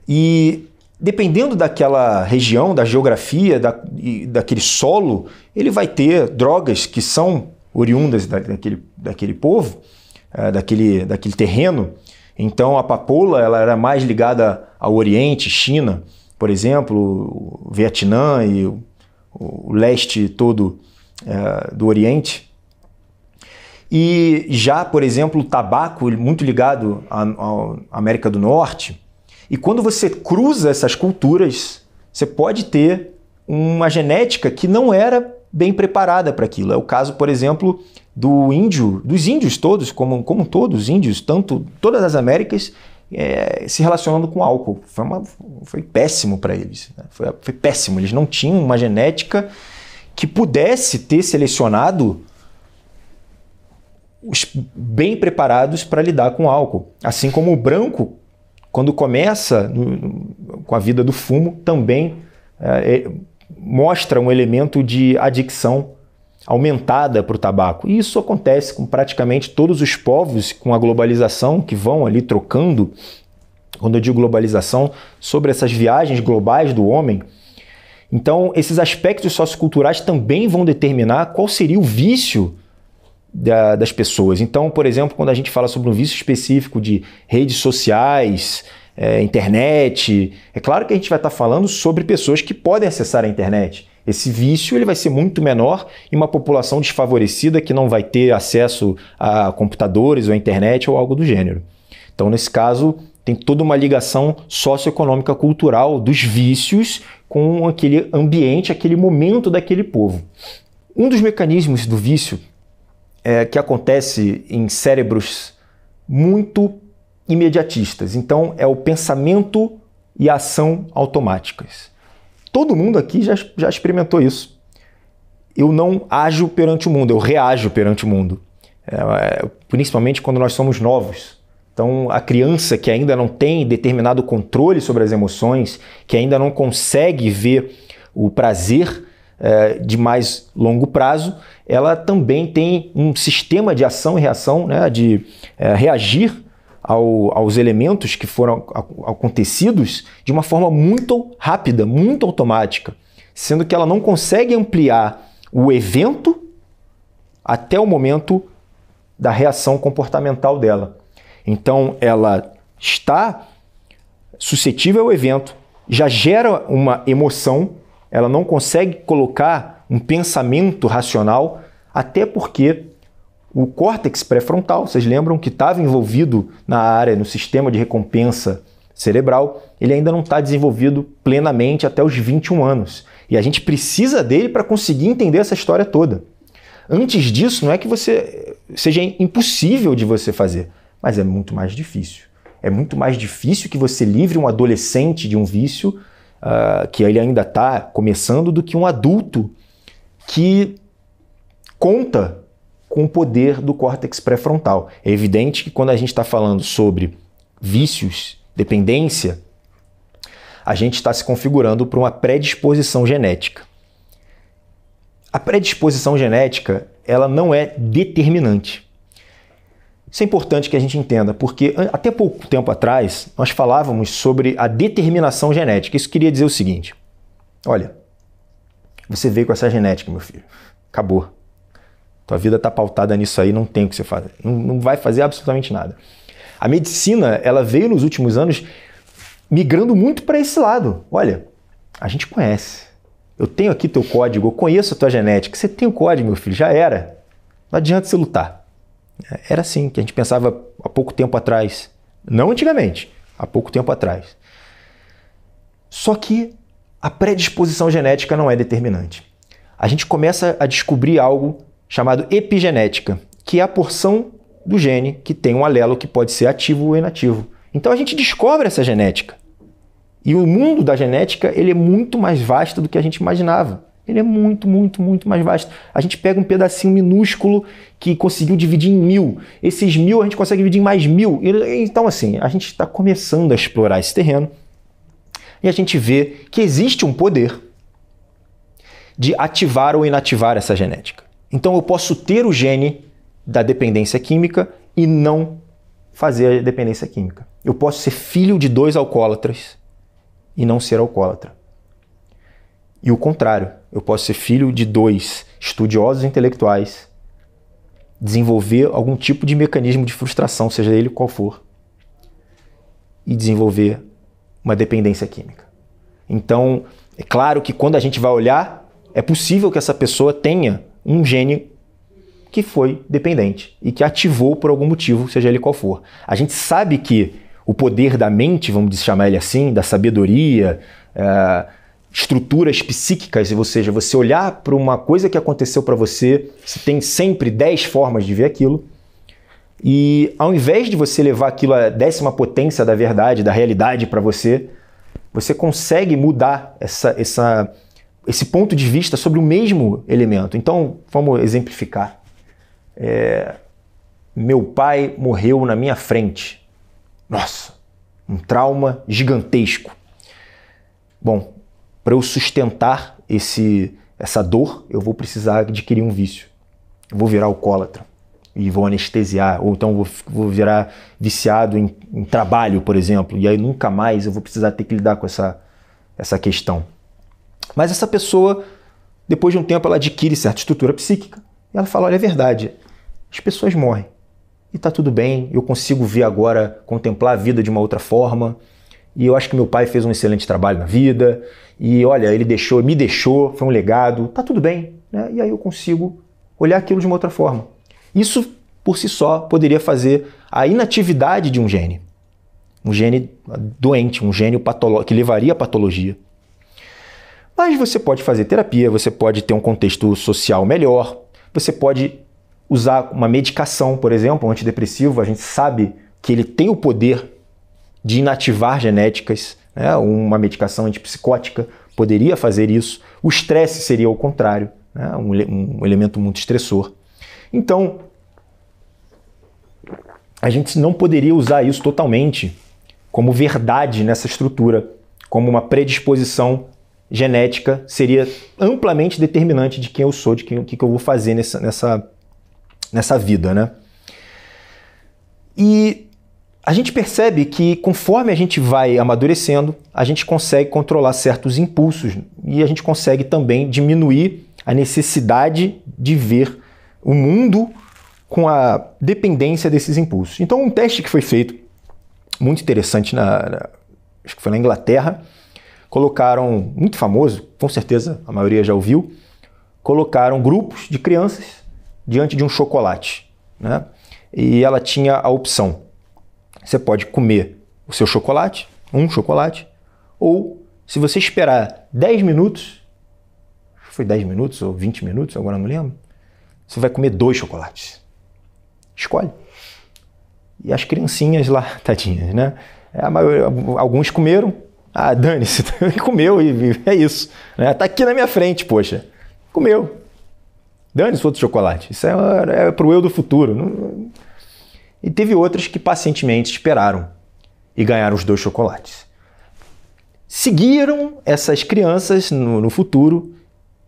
E dependendo daquela região, da geografia, daquele solo, ele vai ter drogas que são oriundas daquele povo, daquele terreno. Então a papoula ela era mais ligada ao Oriente, China, por exemplo, o Vietnã e o leste todo do Oriente. E já, por exemplo, o tabaco muito ligado à América do Norte. E quando você cruza essas culturas, você pode ter uma genética que não era bem preparada para aquilo. É o caso, por exemplo, dos índios todos, como todos os índios, todas as Américas, se relacionando com álcool. Foi péssimo para eles. Né? Foi péssimo. Eles não tinham uma genética que pudesse ter selecionado os bem preparados para lidar com álcool. Assim como o branco, quando começa com a vida do fumo, também mostra um elemento de adicção aumentada para o tabaco. E isso acontece com praticamente todos os povos, com a globalização, que vão ali trocando, quando eu digo globalização, sobre essas viagens globais do homem. Então, esses aspectos socioculturais também vão determinar qual seria o vício das pessoas. Então, por exemplo, quando a gente fala sobre um vício específico de redes sociais, internet, é claro que a gente vai estar falando sobre pessoas que podem acessar a internet. Esse vício ele vai ser muito menor em uma população desfavorecida que não vai ter acesso a computadores ou a internet ou algo do gênero. Então, nesse caso, tem toda uma ligação socioeconômica cultural dos vícios com aquele ambiente, aquele momento daquele povo. Um dos mecanismos do vício que acontece em cérebros muito imediatistas. Então, é o pensamento e a ação automáticas. Todo mundo aqui já experimentou isso. Eu não ajo perante o mundo, eu reajo perante o mundo. Principalmente quando nós somos novos. Então, a criança que ainda não tem determinado controle sobre as emoções, que ainda não consegue ver o prazer de mais longo prazo, ela também tem um sistema de ação e reação, né, de reagir aos elementos que foram acontecidos de uma forma muito rápida, muito automática, sendo que ela não consegue ampliar o evento até o momento da reação comportamental dela. Então, ela está suscetível ao evento, já gera uma emoção, ela não consegue colocar um pensamento racional, até porque o córtex pré-frontal, vocês lembram que estava envolvido na área, no sistema de recompensa cerebral, ele ainda não está desenvolvido plenamente até os 21 anos. E a gente precisa dele para conseguir entender essa história toda. Antes disso, não é que seja impossível de você fazer, mas é muito mais difícil. É muito mais difícil que você livre um adolescente de um vício que ele ainda está começando do que um adulto que conta com o poder do córtex pré-frontal. É evidente que quando a gente está falando sobre vícios, dependência, a gente está se configurando para uma predisposição genética. A predisposição genética, ela não é determinante. Isso é importante que a gente entenda, porque até pouco tempo atrás nós falávamos sobre a determinação genética. Isso queria dizer o seguinte: olha, você veio com essa genética, meu filho, acabou. Tua vida está pautada nisso aí, não tem o que você fazer, não vai fazer absolutamente nada. A medicina, ela veio nos últimos anos migrando muito para esse lado. Olha, a gente conhece. Eu tenho aqui teu código, eu conheço a tua genética. Você tem o código, meu filho, já era. Não adianta você lutar. Era assim que a gente pensava há pouco tempo atrás. Não antigamente, há pouco tempo atrás. Só que a predisposição genética não é determinante. A gente começa a descobrir algo chamado epigenética, que é a porção do gene que tem um alelo que pode ser ativo ou inativo. Então a gente descobre essa genética. E o mundo da genética ele é muito mais vasto do que a gente imaginava. Ele é muito, muito, muito mais vasto. A gente pega um pedacinho minúsculo que conseguiu dividir em 1000. Esses 1000 a gente consegue dividir em mais 1000. Então, assim, a gente está começando a explorar esse terreno e a gente vê que existe um poder de ativar ou inativar essa genética. Então, eu posso ter o gene da dependência química e não fazer a dependência química. Eu posso ser filho de 2 alcoólatras e não ser alcoólatra. E o contrário, eu posso ser filho de 2 estudiosos intelectuais, desenvolver algum tipo de mecanismo de frustração, seja ele qual for, e desenvolver uma dependência química. Então, é claro que quando a gente vai olhar, é possível que essa pessoa tenha um gene que foi dependente e que ativou por algum motivo, seja ele qual for. A gente sabe que o poder da mente, vamos chamar ele assim, da sabedoria, estruturas psíquicas, ou seja, você olhar para uma coisa que aconteceu para você, você tem sempre 10 formas de ver aquilo, e ao invés de você levar aquilo à 10ª potência da verdade, da realidade para você, você consegue mudar esse ponto de vista sobre o mesmo elemento. Então, vamos exemplificar. Meu pai morreu na minha frente. Nossa, um trauma gigantesco. Bom, para eu sustentar essa dor, eu vou precisar adquirir um vício. Eu vou virar alcoólatra e vou anestesiar, ou então vou virar viciado em trabalho, por exemplo, e aí nunca mais eu vou precisar ter que lidar com essa questão. Mas essa pessoa, depois de um tempo, ela adquire certa estrutura psíquica e ela fala, olha, é verdade, as pessoas morrem e está tudo bem, eu consigo ver agora, contemplar a vida de uma outra forma, e eu acho que meu pai fez um excelente trabalho na vida, e olha, ele me deixou, foi um legado, está tudo bem, né? E aí eu consigo olhar aquilo de uma outra forma. Isso, por si só, poderia fazer a inatividade de um gene doente, um gene que levaria à patologia. Mas você pode fazer terapia, você pode ter um contexto social melhor, você pode usar uma medicação, por exemplo, um antidepressivo, a gente sabe que ele tem o poder de inativar genéticas, né? Uma medicação antipsicótica poderia fazer isso. O estresse seria o contrário, né? Um elemento muito estressor. Então, a gente não poderia usar isso totalmente como verdade nessa estrutura, como uma predisposição genética, seria amplamente determinante de quem eu sou, de o que eu vou fazer nessa vida, né? E a gente percebe que conforme a gente vai amadurecendo, a gente consegue controlar certos impulsos e a gente consegue também diminuir a necessidade de ver o mundo com a dependência desses impulsos. Então, um teste que foi feito, muito interessante, acho que foi na Inglaterra, colocaram, muito famoso, com certeza a maioria já ouviu, colocaram grupos de crianças diante de um chocolate, né? E ela tinha a opção, você pode comer o seu chocolate, um chocolate, ou se você esperar 10 minutos, foi 10 minutos ou 20 minutos, agora não lembro, você vai comer 2 chocolates. Escolhe. E as criancinhas lá, tadinhas, né? Alguns comeram, dane-se, comeu e é isso. Né? Tá aqui na minha frente, poxa. Comeu. Dane-se outro chocolate. Isso é pro eu do futuro. E teve outras que pacientemente esperaram e ganharam os 2 chocolates. Seguiram essas crianças no futuro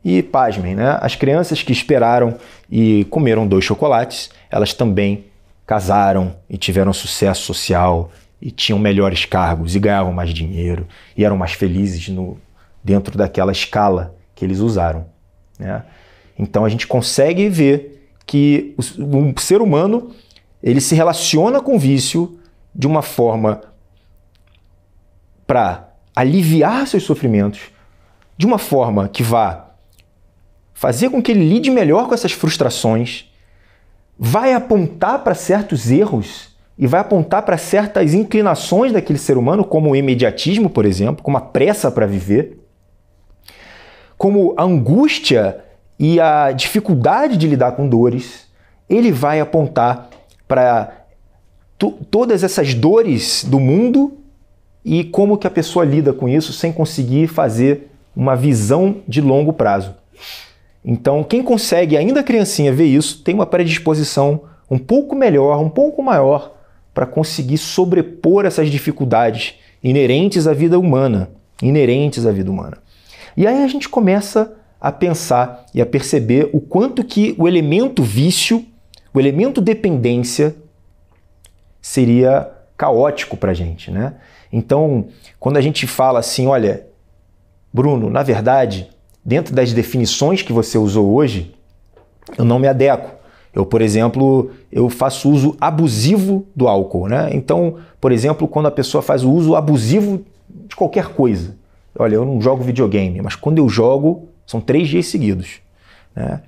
e, pasmem, né? As crianças que esperaram e comeram 2 chocolates, elas também casaram e tiveram sucesso social e tinham melhores cargos e ganhavam mais dinheiro e eram mais felizes dentro daquela escala que eles usaram, né? Então a gente consegue ver que o ser humano ele se relaciona com o vício de uma forma para aliviar seus sofrimentos, de uma forma que vá fazer com que ele lide melhor com essas frustrações, vai apontar para certos erros e vai apontar para certas inclinações daquele ser humano, como o imediatismo, por exemplo, como a pressa para viver, como a angústia e a dificuldade de lidar com dores. Ele vai apontar para todas essas dores do mundo e como que a pessoa lida com isso sem conseguir fazer uma visão de longo prazo. Então, quem consegue, ainda criancinha, ver isso, tem uma predisposição um pouco melhor, um pouco maior, para conseguir sobrepor essas dificuldades inerentes à vida humana. E aí a gente começa a pensar e a perceber o quanto que o elemento vício, o elemento dependência, seria caótico para a gente, né? Então, quando a gente fala assim, olha, Bruno, na verdade, dentro das definições que você usou hoje, eu não me adequo. Eu, por exemplo, eu faço uso abusivo do álcool, né? Então, por exemplo, quando a pessoa faz o uso abusivo de qualquer coisa. Olha, eu não jogo videogame, mas quando eu jogo, são 3 dias seguidos, né?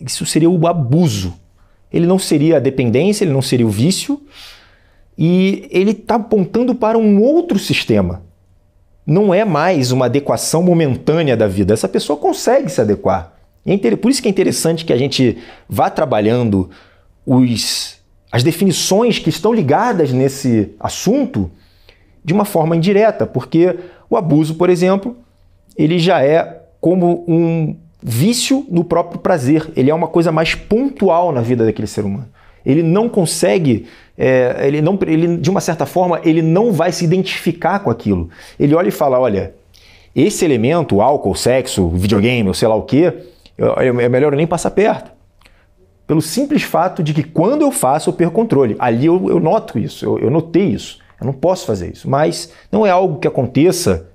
Isso seria o abuso. Ele não seria a dependência, ele não seria o vício, e ele está apontando para um outro sistema. Não é mais uma adequação momentânea da vida. Essa pessoa consegue se adequar. Por isso que é interessante que a gente vá trabalhando as definições que estão ligadas nesse assunto de uma forma indireta, porque o abuso, por exemplo, ele já é como um vício no próprio prazer. Ele é uma coisa mais pontual na vida daquele ser humano. Ele não consegue, de uma certa forma, ele não vai se identificar com aquilo. Ele olha e fala, olha, esse elemento, o álcool, o sexo, o videogame, ou sei lá o quê, é melhor eu nem passar perto. Pelo simples fato de que quando eu faço, eu perco controle. Ali eu noto isso, eu notei isso. Eu não posso fazer isso. Mas não é algo que aconteça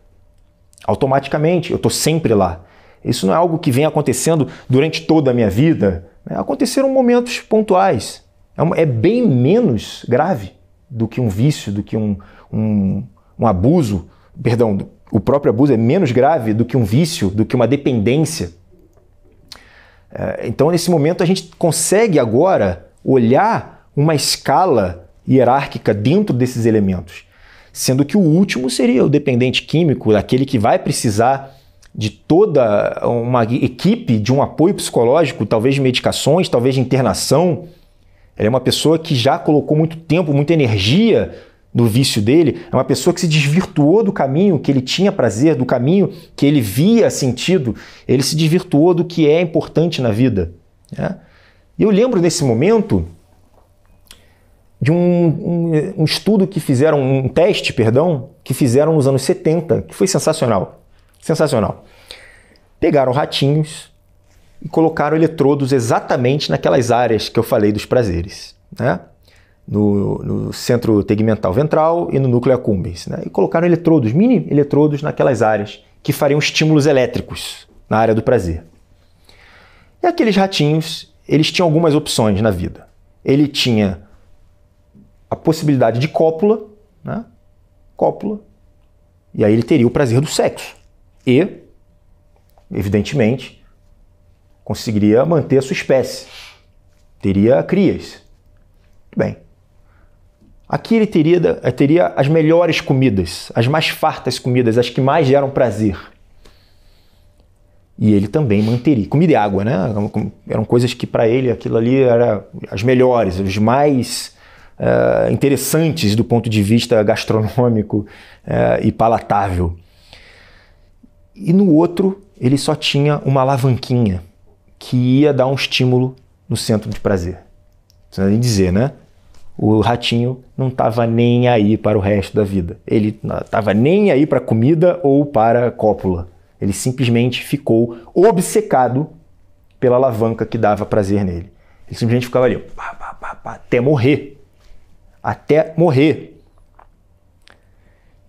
automaticamente. Eu estou sempre lá. Isso não é algo que vem acontecendo durante toda a minha vida. Aconteceram momentos pontuais. É bem menos grave do que um vício, do que um abuso. Perdão, o próprio abuso é menos grave do que um vício, do que uma dependência. Então, nesse momento, a gente consegue agora olhar uma escala hierárquica dentro desses elementos, sendo que o último seria o dependente químico, aquele que vai precisar de toda uma equipe de um apoio psicológico, talvez de medicações, talvez de internação. Ele é uma pessoa que já colocou muito tempo, muita energia no vício dele, é uma pessoa que se desvirtuou do caminho que ele tinha prazer, do caminho que ele via sentido, ele se desvirtuou do que é importante na vida. Né? E eu lembro nesse momento de um estudo que fizeram, um teste, perdão, que fizeram nos anos 70, que foi sensacional. Sensacional. Pegaram ratinhos e colocaram eletrodos exatamente naquelas áreas que eu falei dos prazeres, né? No centro tegmental ventral e no núcleo accumbens, né? E colocaram eletrodos, mini eletrodos naquelas áreas que fariam estímulos elétricos na área do prazer. E aqueles ratinhos, eles tinham algumas opções na vida. Ele tinha a possibilidade de cópula, né? Cópula, e aí ele teria o prazer do sexo. E, evidentemente, conseguiria manter a sua espécie. Teria crias. Muito bem. Aqui ele teria as melhores comidas, as mais fartas comidas, as que mais geram prazer. E ele também manteria. Comida e água, né? Eram coisas que para ele aquilo ali era as melhores, os mais interessantes do ponto de vista gastronômico e palatável. E no outro, ele só tinha uma alavanquinha que ia dar um estímulo no centro de prazer. Não precisa nem dizer, né? O ratinho não estava nem aí para o resto da vida. Ele não estava nem aí para comida ou para cópula. Ele simplesmente ficou obcecado pela alavanca que dava prazer nele. Ele simplesmente ficava ali, pá, pá, pá, pá, até morrer. Até morrer.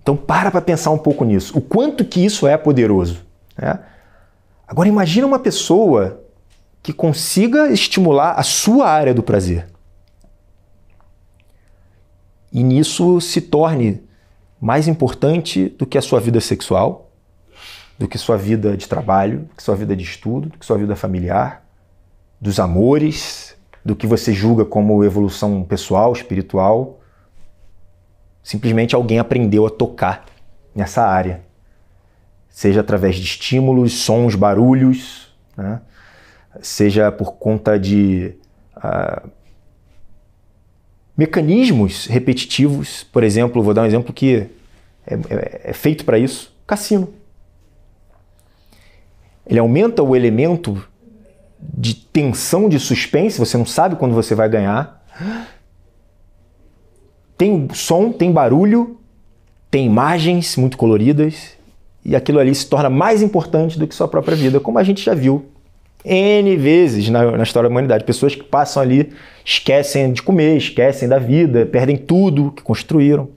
Então para pensar um pouco nisso. O quanto que isso é poderoso. Né? Agora imagina uma pessoa que consiga estimular a sua área do prazer. E nisso se torne mais importante do que a sua vida sexual, do que sua vida de trabalho, do que sua vida de estudo, do que sua vida familiar, dos amores, do que você julga como evolução pessoal, espiritual. Simplesmente alguém aprendeu a tocar nessa área. Seja através de estímulos, sons, barulhos, né? Seja por conta de mecanismos repetitivos. Por exemplo, vou dar um exemplo que é feito para isso. Cassino. Ele aumenta o elemento de tensão, de suspense, você não sabe quando você vai ganhar. Tem som, tem barulho, tem imagens muito coloridas, e aquilo ali se torna mais importante do que sua própria vida, como a gente já viu N vezes na história da humanidade. Pessoas que passam ali, esquecem de comer, esquecem da vida, perdem tudo que construíram.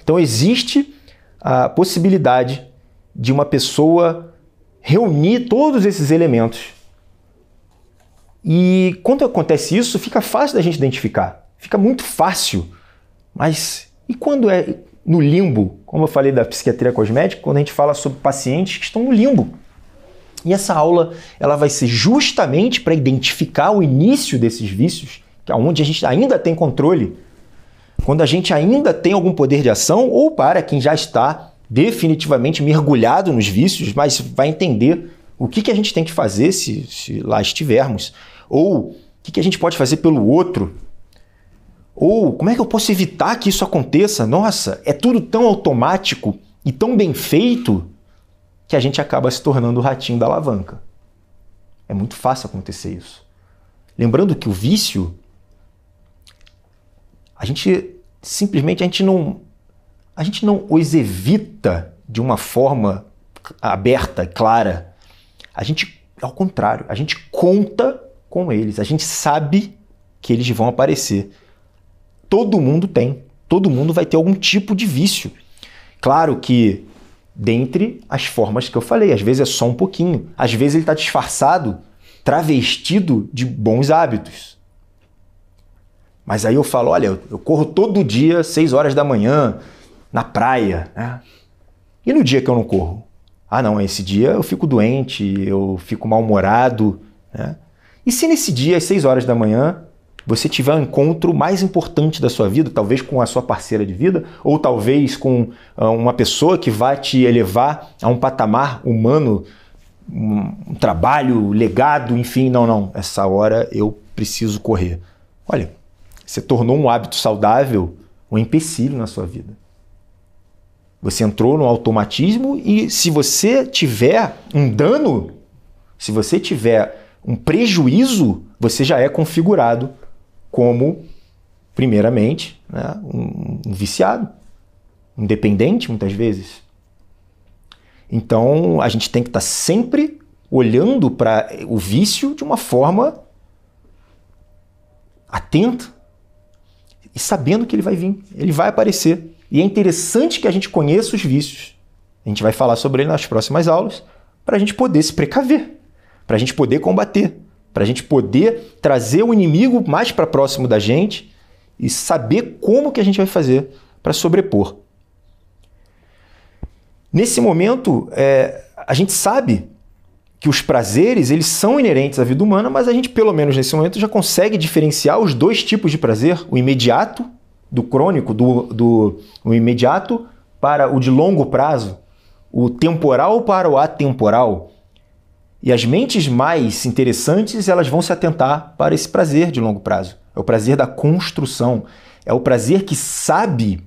Então existe a possibilidade de uma pessoa reunir todos esses elementos. E quando acontece isso, fica fácil da gente identificar. Fica muito fácil. Mas e quando é no limbo? Como eu falei da psiquiatria cosmética, quando a gente fala sobre pacientes que estão no limbo. E essa aula ela vai ser justamente para identificar o início desses vícios, que é onde a gente ainda tem controle, quando a gente ainda tem algum poder de ação, ou para quem já está definitivamente mergulhado nos vícios, mas vai entender o que a gente tem que fazer se lá estivermos, ou o que a gente pode fazer pelo outro, ou como é que eu posso evitar que isso aconteça? Nossa, é tudo tão automático e tão bem feito que a gente acaba se tornando o ratinho da alavanca. É muito fácil acontecer isso. Lembrando que o vício, a gente não os evita de uma forma aberta, clara. A gente, ao contrário, a gente conta com eles, a gente sabe que eles vão aparecer. Todo mundo tem, todo mundo vai ter algum tipo de vício. Claro que, dentre as formas que eu falei, às vezes é só um pouquinho, às vezes ele está disfarçado, travestido de bons hábitos. Mas aí eu falo, olha, eu corro todo dia, 6 horas da manhã, na praia, né? E no dia que eu não corro? Ah, não, esse dia eu fico doente, eu fico mal-humorado, né? E se nesse dia, às 6 horas da manhã, você tiver um encontro mais importante da sua vida, talvez com a sua parceira de vida, ou talvez com uma pessoa que vai te elevar a um patamar humano, um trabalho, legado, enfim, não, essa hora eu preciso correr. Olha, você tornou um hábito saudável um empecilho na sua vida. Você entrou no automatismo e se você tiver um dano, se você tiver um prejuízo, você já é configurado como, primeiramente, né, um viciado, um dependente, muitas vezes. Então, a gente tem que estar sempre olhando para o vício de uma forma atenta e sabendo que ele vai vir, ele vai aparecer. E é interessante que a gente conheça os vícios. A gente vai falar sobre ele nas próximas aulas para a gente poder se precaver, para a gente poder combater, para a gente poder trazer o inimigo mais para próximo da gente e saber como que a gente vai fazer para sobrepor. Nesse momento, a gente sabe que os prazeres eles são inerentes à vida humana, mas a gente, pelo menos nesse momento, já consegue diferenciar os dois tipos de prazer, o imediato, do crônico, o imediato para o de longo prazo, o temporal para o atemporal. E as mentes mais interessantes, elas vão se atentar para esse prazer de longo prazo. É o prazer da construção. É o prazer que sabe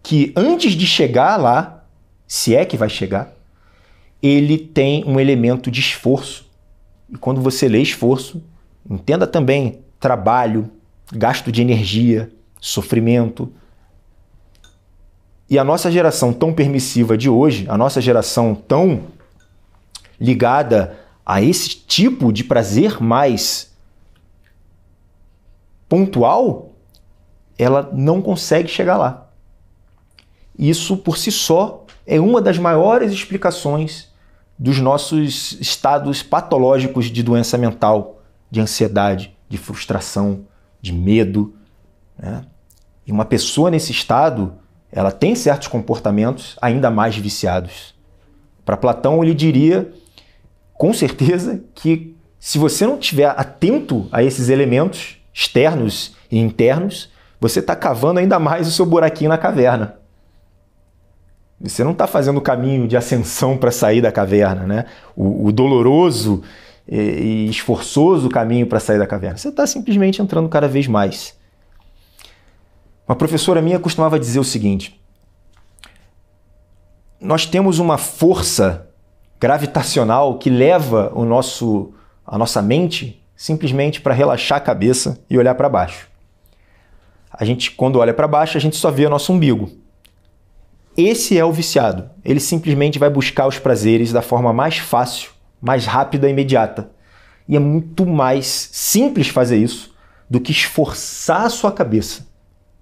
que antes de chegar lá, se é que vai chegar, ele tem um elemento de esforço. E quando você lê esforço, entenda também trabalho, gasto de energia, sofrimento. E a nossa geração tão permissiva de hoje, a nossa geração tão ligada a esse tipo de prazer mais pontual, ela não consegue chegar lá. Isso, por si só, é uma das maiores explicações dos nossos estados patológicos de doença mental, de ansiedade, de frustração, de medo, né? E uma pessoa nesse estado, ela tem certos comportamentos ainda mais viciados. Para Platão, ele diria, com certeza, que se você não estiver atento a esses elementos externos e internos, você está cavando ainda mais o seu buraquinho na caverna. Você não está fazendo o caminho de ascensão para sair da caverna, né? O doloroso e esforçoso caminho para sair da caverna. Você está simplesmente entrando cada vez mais. Uma professora minha costumava dizer o seguinte: nós temos uma força gravitacional que leva a nossa mente simplesmente para relaxar a cabeça e olhar para baixo. A gente, quando olha para baixo, a gente só vê o nosso umbigo. Esse é o viciado. Ele simplesmente vai buscar os prazeres da forma mais fácil, mais rápida e imediata. E é muito mais simples fazer isso do que esforçar a sua cabeça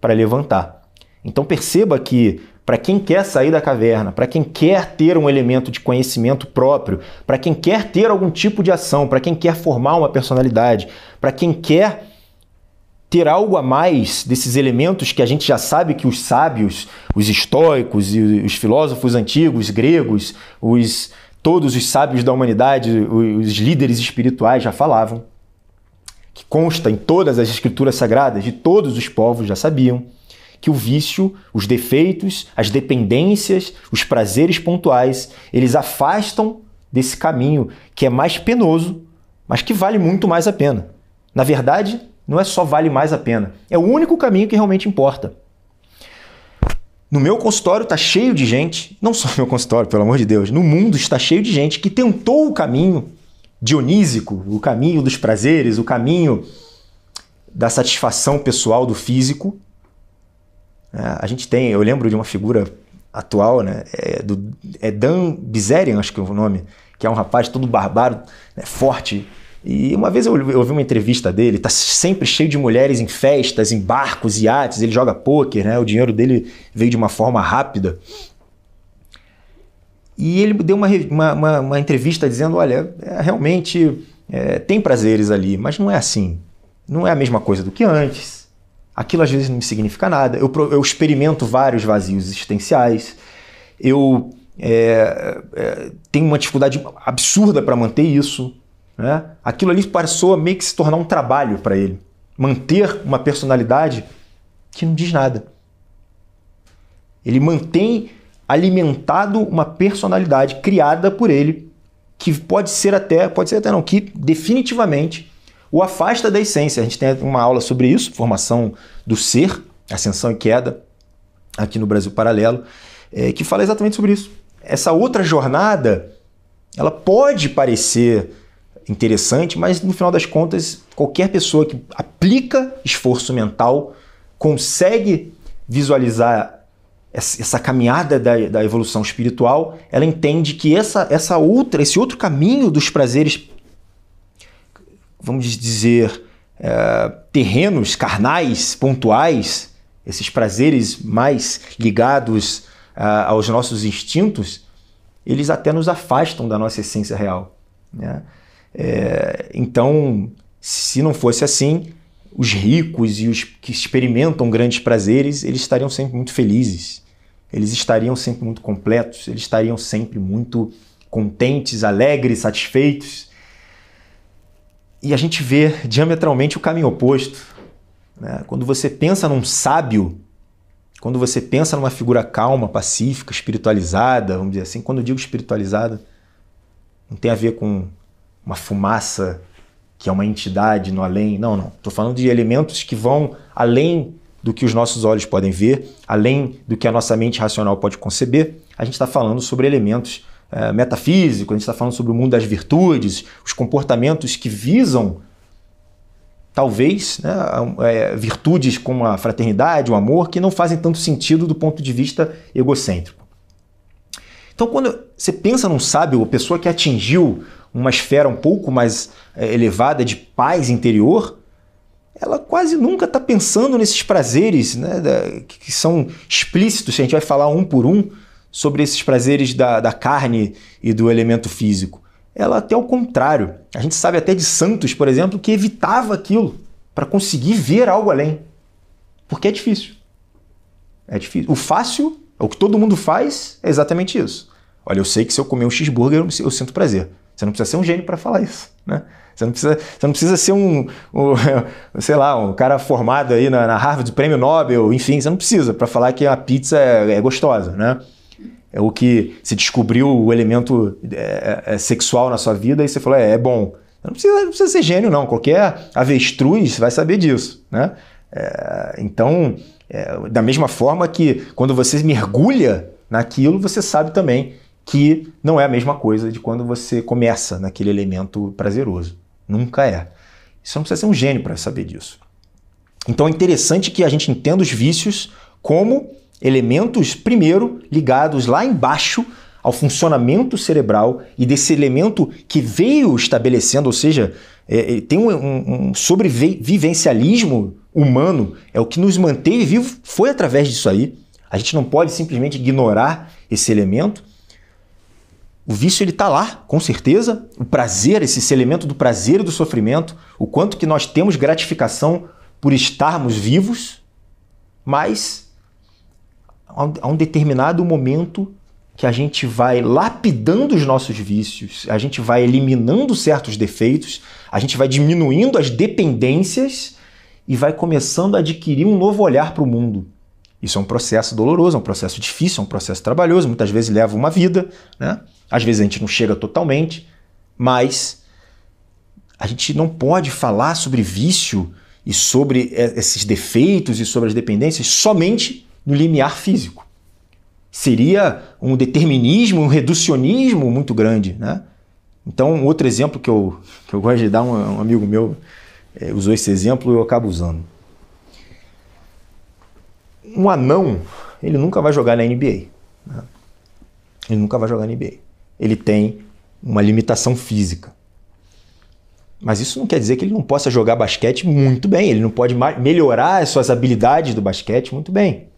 para levantar. Então perceba que para quem quer sair da caverna, para quem quer ter um elemento de conhecimento próprio, para quem quer ter algum tipo de ação, para quem quer formar uma personalidade, para quem quer ter algo a mais desses elementos que a gente já sabe que os sábios, os estoicos e os filósofos antigos, gregos, todos os sábios da humanidade, os líderes espirituais já falavam, que consta em todas as escrituras sagradas de todos os povos já sabiam, que o vício, os defeitos, as dependências, os prazeres pontuais, eles afastam desse caminho que é mais penoso, mas que vale muito mais a pena. Na verdade, não é só vale mais a pena, é o único caminho que realmente importa. No meu consultório está cheio de gente, não só no meu consultório, pelo amor de Deus, no mundo está cheio de gente que tentou o caminho dionísico, o caminho dos prazeres, o caminho da satisfação pessoal do físico. Eu lembro de uma figura atual, né? É Dan Bilzerian, acho que é o nome, que é um rapaz todo barbado, né, forte. E uma vez eu ouvi uma entrevista dele, tá sempre cheio de mulheres em festas, em barcos, iates, ele joga pôquer, né? O dinheiro dele veio de uma forma rápida. E ele deu uma entrevista dizendo, olha, realmente tem prazeres ali, mas não é assim. Não é a mesma coisa do que antes. Aquilo às vezes não significa nada. Eu experimento vários vazios existenciais. Eu tenho uma dificuldade absurda para manter isso. Né? Aquilo ali passou a meio que se tornar um trabalho para ele. Manter uma personalidade que não diz nada. Ele mantém alimentado uma personalidade criada por ele, que pode ser até não, que definitivamente o afasta da essência. A gente tem uma aula sobre isso, formação do ser, ascensão e queda, aqui no Brasil Paralelo, que fala exatamente sobre isso. Essa outra jornada, ela pode parecer interessante, mas no final das contas, qualquer pessoa que aplica esforço mental consegue visualizar essa caminhada da evolução espiritual. Ela entende que esse outro caminho dos prazeres, vamos dizer, terrenos, carnais, pontuais, esses prazeres mais ligados aos nossos instintos, eles até nos afastam da nossa essência real, né? Então, se não fosse assim, os ricos e os que experimentam grandes prazeres, eles estariam sempre muito felizes, eles estariam sempre muito completos, eles estariam sempre muito contentes, alegres, satisfeitos. E a gente vê diametralmente o caminho oposto, né? Quando você pensa num sábio, quando você pensa numa figura calma, pacífica, espiritualizada, vamos dizer assim, quando eu digo espiritualizada, não tem a ver com uma fumaça que é uma entidade no além, não. Estou falando de elementos que vão além do que os nossos olhos podem ver, além do que a nossa mente racional pode conceber. A gente está falando sobre elementos metafísicos, a gente está falando sobre o mundo das virtudes, os comportamentos que visam, talvez, né, virtudes como a fraternidade, o amor, que não fazem tanto sentido do ponto de vista egocêntrico. Então, quando você pensa num sábio, ou pessoa que atingiu uma esfera um pouco mais elevada de paz interior, ela quase nunca está pensando nesses prazeres, né, que são explícitos. A gente vai falar um por um sobre esses prazeres da carne e do elemento físico. Ela até ao contrário. A gente sabe até de santos, por exemplo, que evitava aquilo para conseguir ver algo além. Porque é difícil. É difícil. O fácil, o que todo mundo faz, é exatamente isso. Olha, eu sei que se eu comer um cheeseburger, eu sinto prazer. Você não precisa ser um gênio para falar isso, né? Você não precisa ser sei lá, um cara formado aí na Harvard, Prêmio Nobel, enfim, você não precisa para falar que a pizza é gostosa, né? É o que se descobriu o elemento sexual na sua vida e você falou, é bom. Não precisa ser gênio, não. Qualquer avestruz vai saber disso, né? Então, da mesma forma que quando você mergulha naquilo, você sabe também que não é a mesma coisa de quando você começa naquele elemento prazeroso. Nunca é. Você não precisa ser um gênio para saber disso. Então é interessante que a gente entenda os vícios como elementos, primeiro, ligados lá embaixo ao funcionamento cerebral e desse elemento que veio estabelecendo, ou seja, tem um sobrevivencialismo humano, é o que nos manteve vivo, foi através disso aí. A gente não pode simplesmente ignorar esse elemento. O vício ele está lá, com certeza. O prazer, esse elemento do prazer e do sofrimento, o quanto que nós temos gratificação por estarmos vivos, mas há um determinado momento que a gente vai lapidando os nossos vícios, a gente vai eliminando certos defeitos, a gente vai diminuindo as dependências e vai começando a adquirir um novo olhar para o mundo. Isso é um processo doloroso, é um processo difícil, é um processo trabalhoso, muitas vezes leva uma vida, né? Às vezes a gente não chega totalmente, mas a gente não pode falar sobre vício e sobre esses defeitos e sobre as dependências somente no limiar físico. Seria um determinismo, um reducionismo muito grande, né? Então, um outro exemplo que eu gosto de dar, um amigo meu usou esse exemplo e eu acabo usando. Um anão, ele nunca vai jogar na NBA. né? Ele nunca vai jogar NBA. Ele tem uma limitação física. Mas isso não quer dizer que ele não possa jogar basquete muito bem, ele não pode melhorar as suas habilidades do basquete muito bem.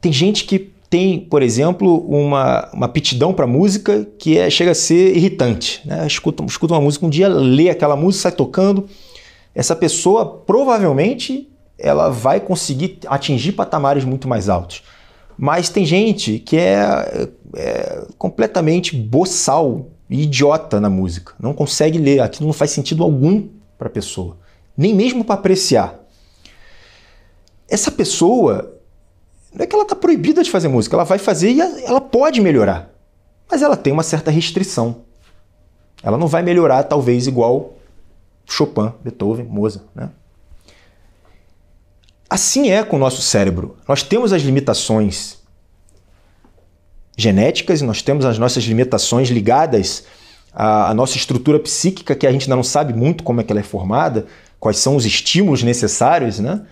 Tem gente que tem, por exemplo, uma aptidão para música que chega a ser irritante, né? Escuta uma música um dia, lê aquela música, sai tocando. Essa pessoa provavelmente ela vai conseguir atingir patamares muito mais altos. Mas tem gente que é completamente boçal e idiota na música. Não consegue ler, aquilo não faz sentido algum para a pessoa, nem mesmo para apreciar. Essa pessoa, não é que ela está proibida de fazer música, ela vai fazer e ela pode melhorar, mas ela tem uma certa restrição. Ela não vai melhorar talvez igual Chopin, Beethoven, Mozart, né? Assim é com o nosso cérebro. Nós temos as limitações genéticas e nós temos as nossas limitações ligadas à nossa estrutura psíquica, que a gente ainda não sabe muito como é que ela é formada, quais são os estímulos necessários, né?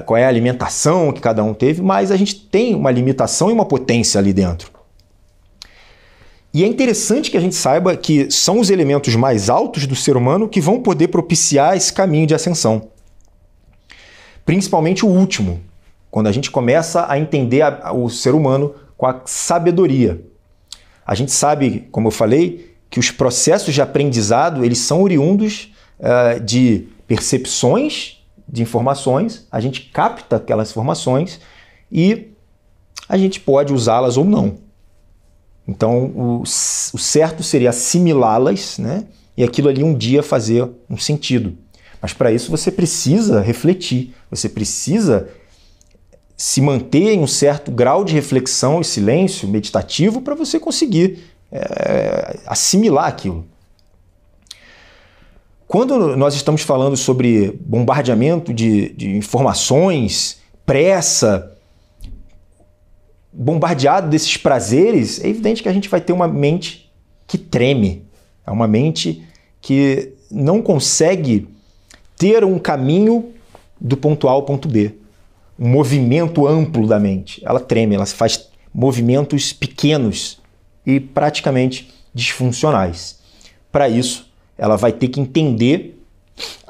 Qual é a alimentação que cada um teve, mas a gente tem uma limitação e uma potência ali dentro. E é interessante que a gente saiba que são os elementos mais altos do ser humano que vão poder propiciar esse caminho de ascensão. Principalmente o último, quando a gente começa a entender o ser humano com a sabedoria. A gente sabe, como eu falei, que os processos de aprendizado eles são oriundos de percepções de informações, a gente capta aquelas informações e a gente pode usá-las ou não. Então, o certo seria assimilá-las, né? E aquilo ali um dia fazer um sentido. Mas para isso você precisa refletir, você precisa se manter em um certo grau de reflexão e silêncio meditativo para você conseguir assimilar aquilo. Quando nós estamos falando sobre bombardeamento de informações, pressa, bombardeado desses prazeres, é evidente que a gente vai ter uma mente que treme, é uma mente que não consegue ter um caminho do ponto A ao ponto B, um movimento amplo da mente. Ela treme, ela faz movimentos pequenos e praticamente disfuncionais. Para isso, ela vai ter que entender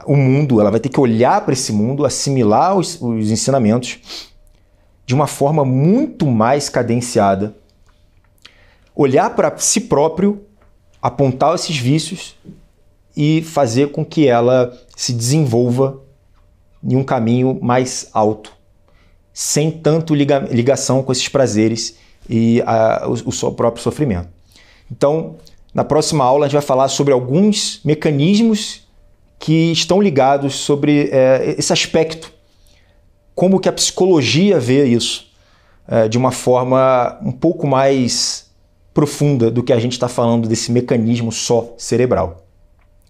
o mundo, ela vai ter que olhar para esse mundo, assimilar os ensinamentos de uma forma muito mais cadenciada, olhar para si próprio, apontar esses vícios e fazer com que ela se desenvolva em um caminho mais alto, sem tanto ligação com esses prazeres e o seu próprio sofrimento. Então, na próxima aula a gente vai falar sobre alguns mecanismos que estão ligados sobre esse aspecto, como que a psicologia vê isso de uma forma um pouco mais profunda do que a gente está falando desse mecanismo só cerebral.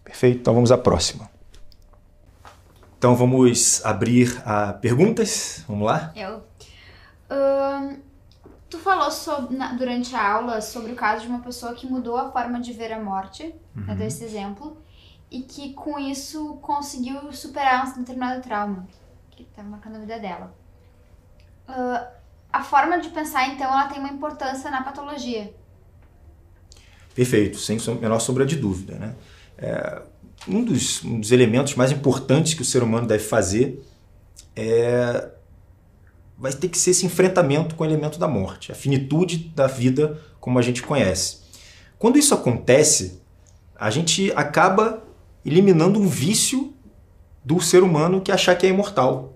Perfeito? Então vamos à próxima. Então vamos abrir a perguntas. Vamos lá? Tu falou durante a aula sobre o caso de uma pessoa que mudou a forma de ver a morte, né, desse exemplo, e que com isso conseguiu superar um determinado trauma que estava marcando a vida dela. A forma de pensar, então, ela tem uma importância na patologia. Perfeito, sem a menor sombra de dúvida, né? Um dos elementos mais importantes que o ser humano deve fazer vai ter que ser esse enfrentamento com o elemento da morte, a finitude da vida como a gente conhece. Quando isso acontece, a gente acaba eliminando um vício do ser humano que é achar que é imortal.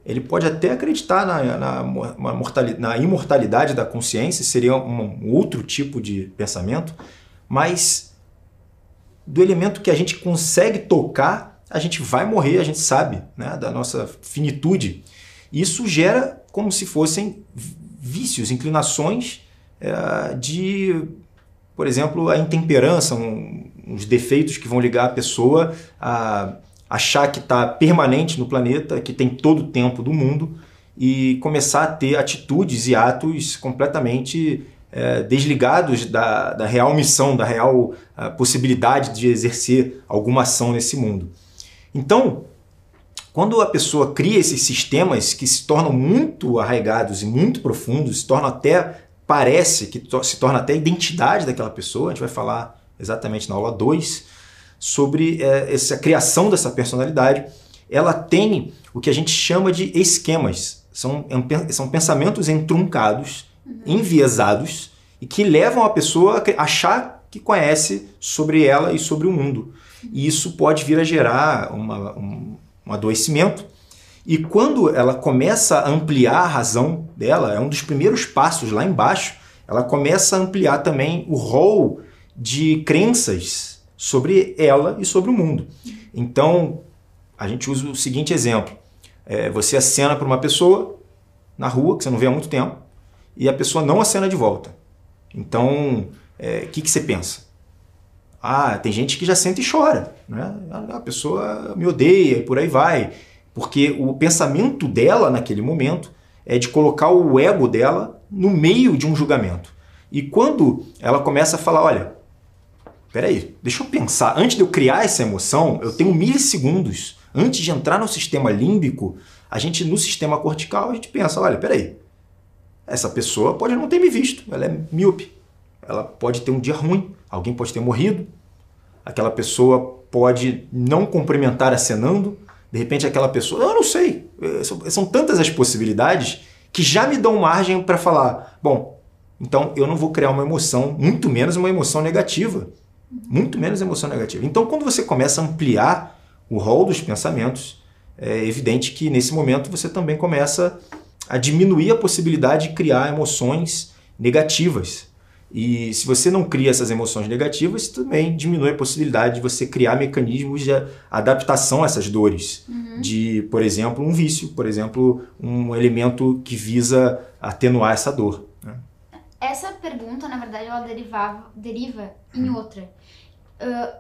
Ele pode até acreditar na imortalidade da consciência, seria um outro tipo de pensamento, mas do elemento que a gente consegue tocar, a gente vai morrer, a gente sabe, né, da nossa finitude. Isso gera como se fossem vícios, inclinações de, por exemplo, a intemperança, uns defeitos que vão ligar a pessoa a achar que está permanente no planeta, que tem todo o tempo do mundo e começar a ter atitudes e atos completamente desligados da real missão, da real possibilidade de exercer alguma ação nesse mundo. Então, quando a pessoa cria esses sistemas que se tornam muito arraigados e muito profundos, se tornam até parece que se torna até a identidade daquela pessoa. A gente vai falar exatamente na aula 2 sobre essa criação dessa personalidade. Ela tem o que a gente chama de esquemas. São pensamentos entruncados, enviesados, e que levam a pessoa a achar que conhece sobre ela e sobre o mundo. E isso pode vir a gerar um adoecimento. E quando ela começa a ampliar a razão dela, é um dos primeiros passos lá embaixo, ela começa a ampliar também o rol de crenças sobre ela e sobre o mundo. Então, a gente usa o seguinte exemplo. Você acena para uma pessoa na rua, que você não vê há muito tempo, e a pessoa não acena de volta. Então, o que você pensa? Tem gente que já senta e chora, né? A pessoa me odeia e por aí vai. Porque o pensamento dela naquele momento é de colocar o ego dela no meio de um julgamento. E quando ela começa a falar, olha, peraí, deixa eu pensar, antes de eu criar essa emoção, eu tenho milissegundos. Antes de entrar no sistema límbico, no sistema cortical, a gente pensa, olha, peraí, essa pessoa pode não ter me visto, ela é míope, ela pode ter um dia ruim, alguém pode ter morrido, aquela pessoa pode não cumprimentar acenando, de repente aquela pessoa, eu não sei, são tantas as possibilidades que já me dão margem para falar, bom, então eu não vou criar uma emoção, muito menos uma emoção negativa, muito menos emoção negativa. Então quando você começa a ampliar o rol dos pensamentos, é evidente que nesse momento você também começa a diminuir a possibilidade de criar emoções negativas. E se você não cria essas emoções negativas, também diminui a possibilidade de você criar mecanismos de adaptação a essas dores. De, por exemplo, um vício, por exemplo, um elemento que visa atenuar essa dor, né? Essa pergunta, na verdade, ela deriva em outra.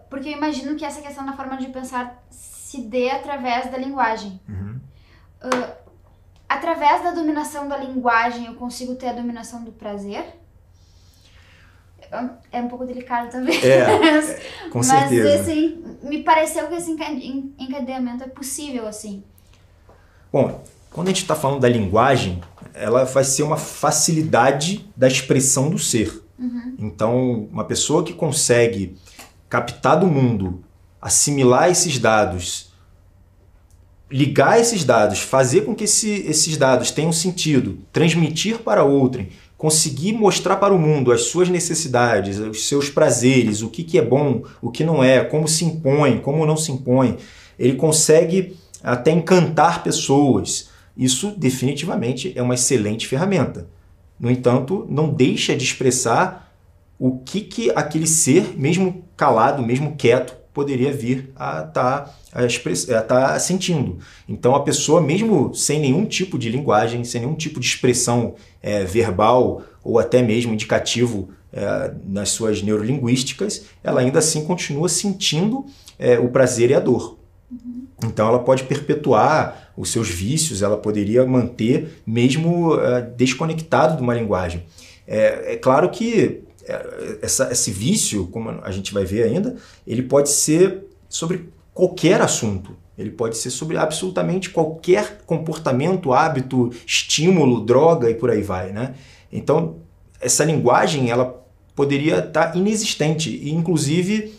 Porque eu imagino que essa questão da forma de pensar se dê através da linguagem. Através da dominação da linguagem, eu consigo ter a dominação do prazer? É um pouco delicado também. Com certeza. Mas, assim, me pareceu que esse encadeamento é possível, assim. Bom, quando a gente está falando da linguagem, ela vai ser uma facilidade da expressão do ser. Então, uma pessoa que consegue captar do mundo, assimilar esses dados, ligar esses dados, fazer com que esses dados tenham sentido, transmitir para outrem, conseguir mostrar para o mundo as suas necessidades, os seus prazeres, o que é bom, o que não é, como se impõe, como não se impõe. Ele consegue até encantar pessoas. Isso definitivamente é uma excelente ferramenta. No entanto, não deixa de expressar o que aquele ser, mesmo calado, mesmo quieto, poderia vir a estar sentindo. Então a pessoa, mesmo sem nenhum tipo de linguagem, sem nenhum tipo de expressão verbal ou até mesmo indicativo nas suas neurolinguísticas, ela ainda assim continua sentindo o prazer e a dor. Então ela pode perpetuar os seus vícios, ela poderia manter mesmo desconectado de uma linguagem. É claro que esse vício, como a gente vai ver ainda, ele pode ser sobre qualquer assunto. Ele pode ser sobre absolutamente qualquer comportamento, hábito, estímulo, droga e por aí vai, né? Então, essa linguagem ela poderia estar inexistente. E, inclusive,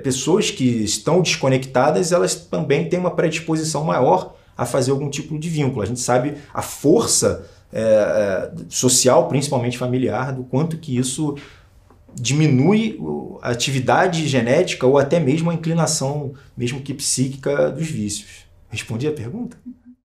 pessoas que estão desconectadas, elas também têm uma predisposição maior a fazer algum tipo de vínculo. A gente sabe a força social, principalmente familiar, do quanto que isso diminui a atividade genética ou até mesmo a inclinação, mesmo que psíquica, dos vícios. Respondi a pergunta?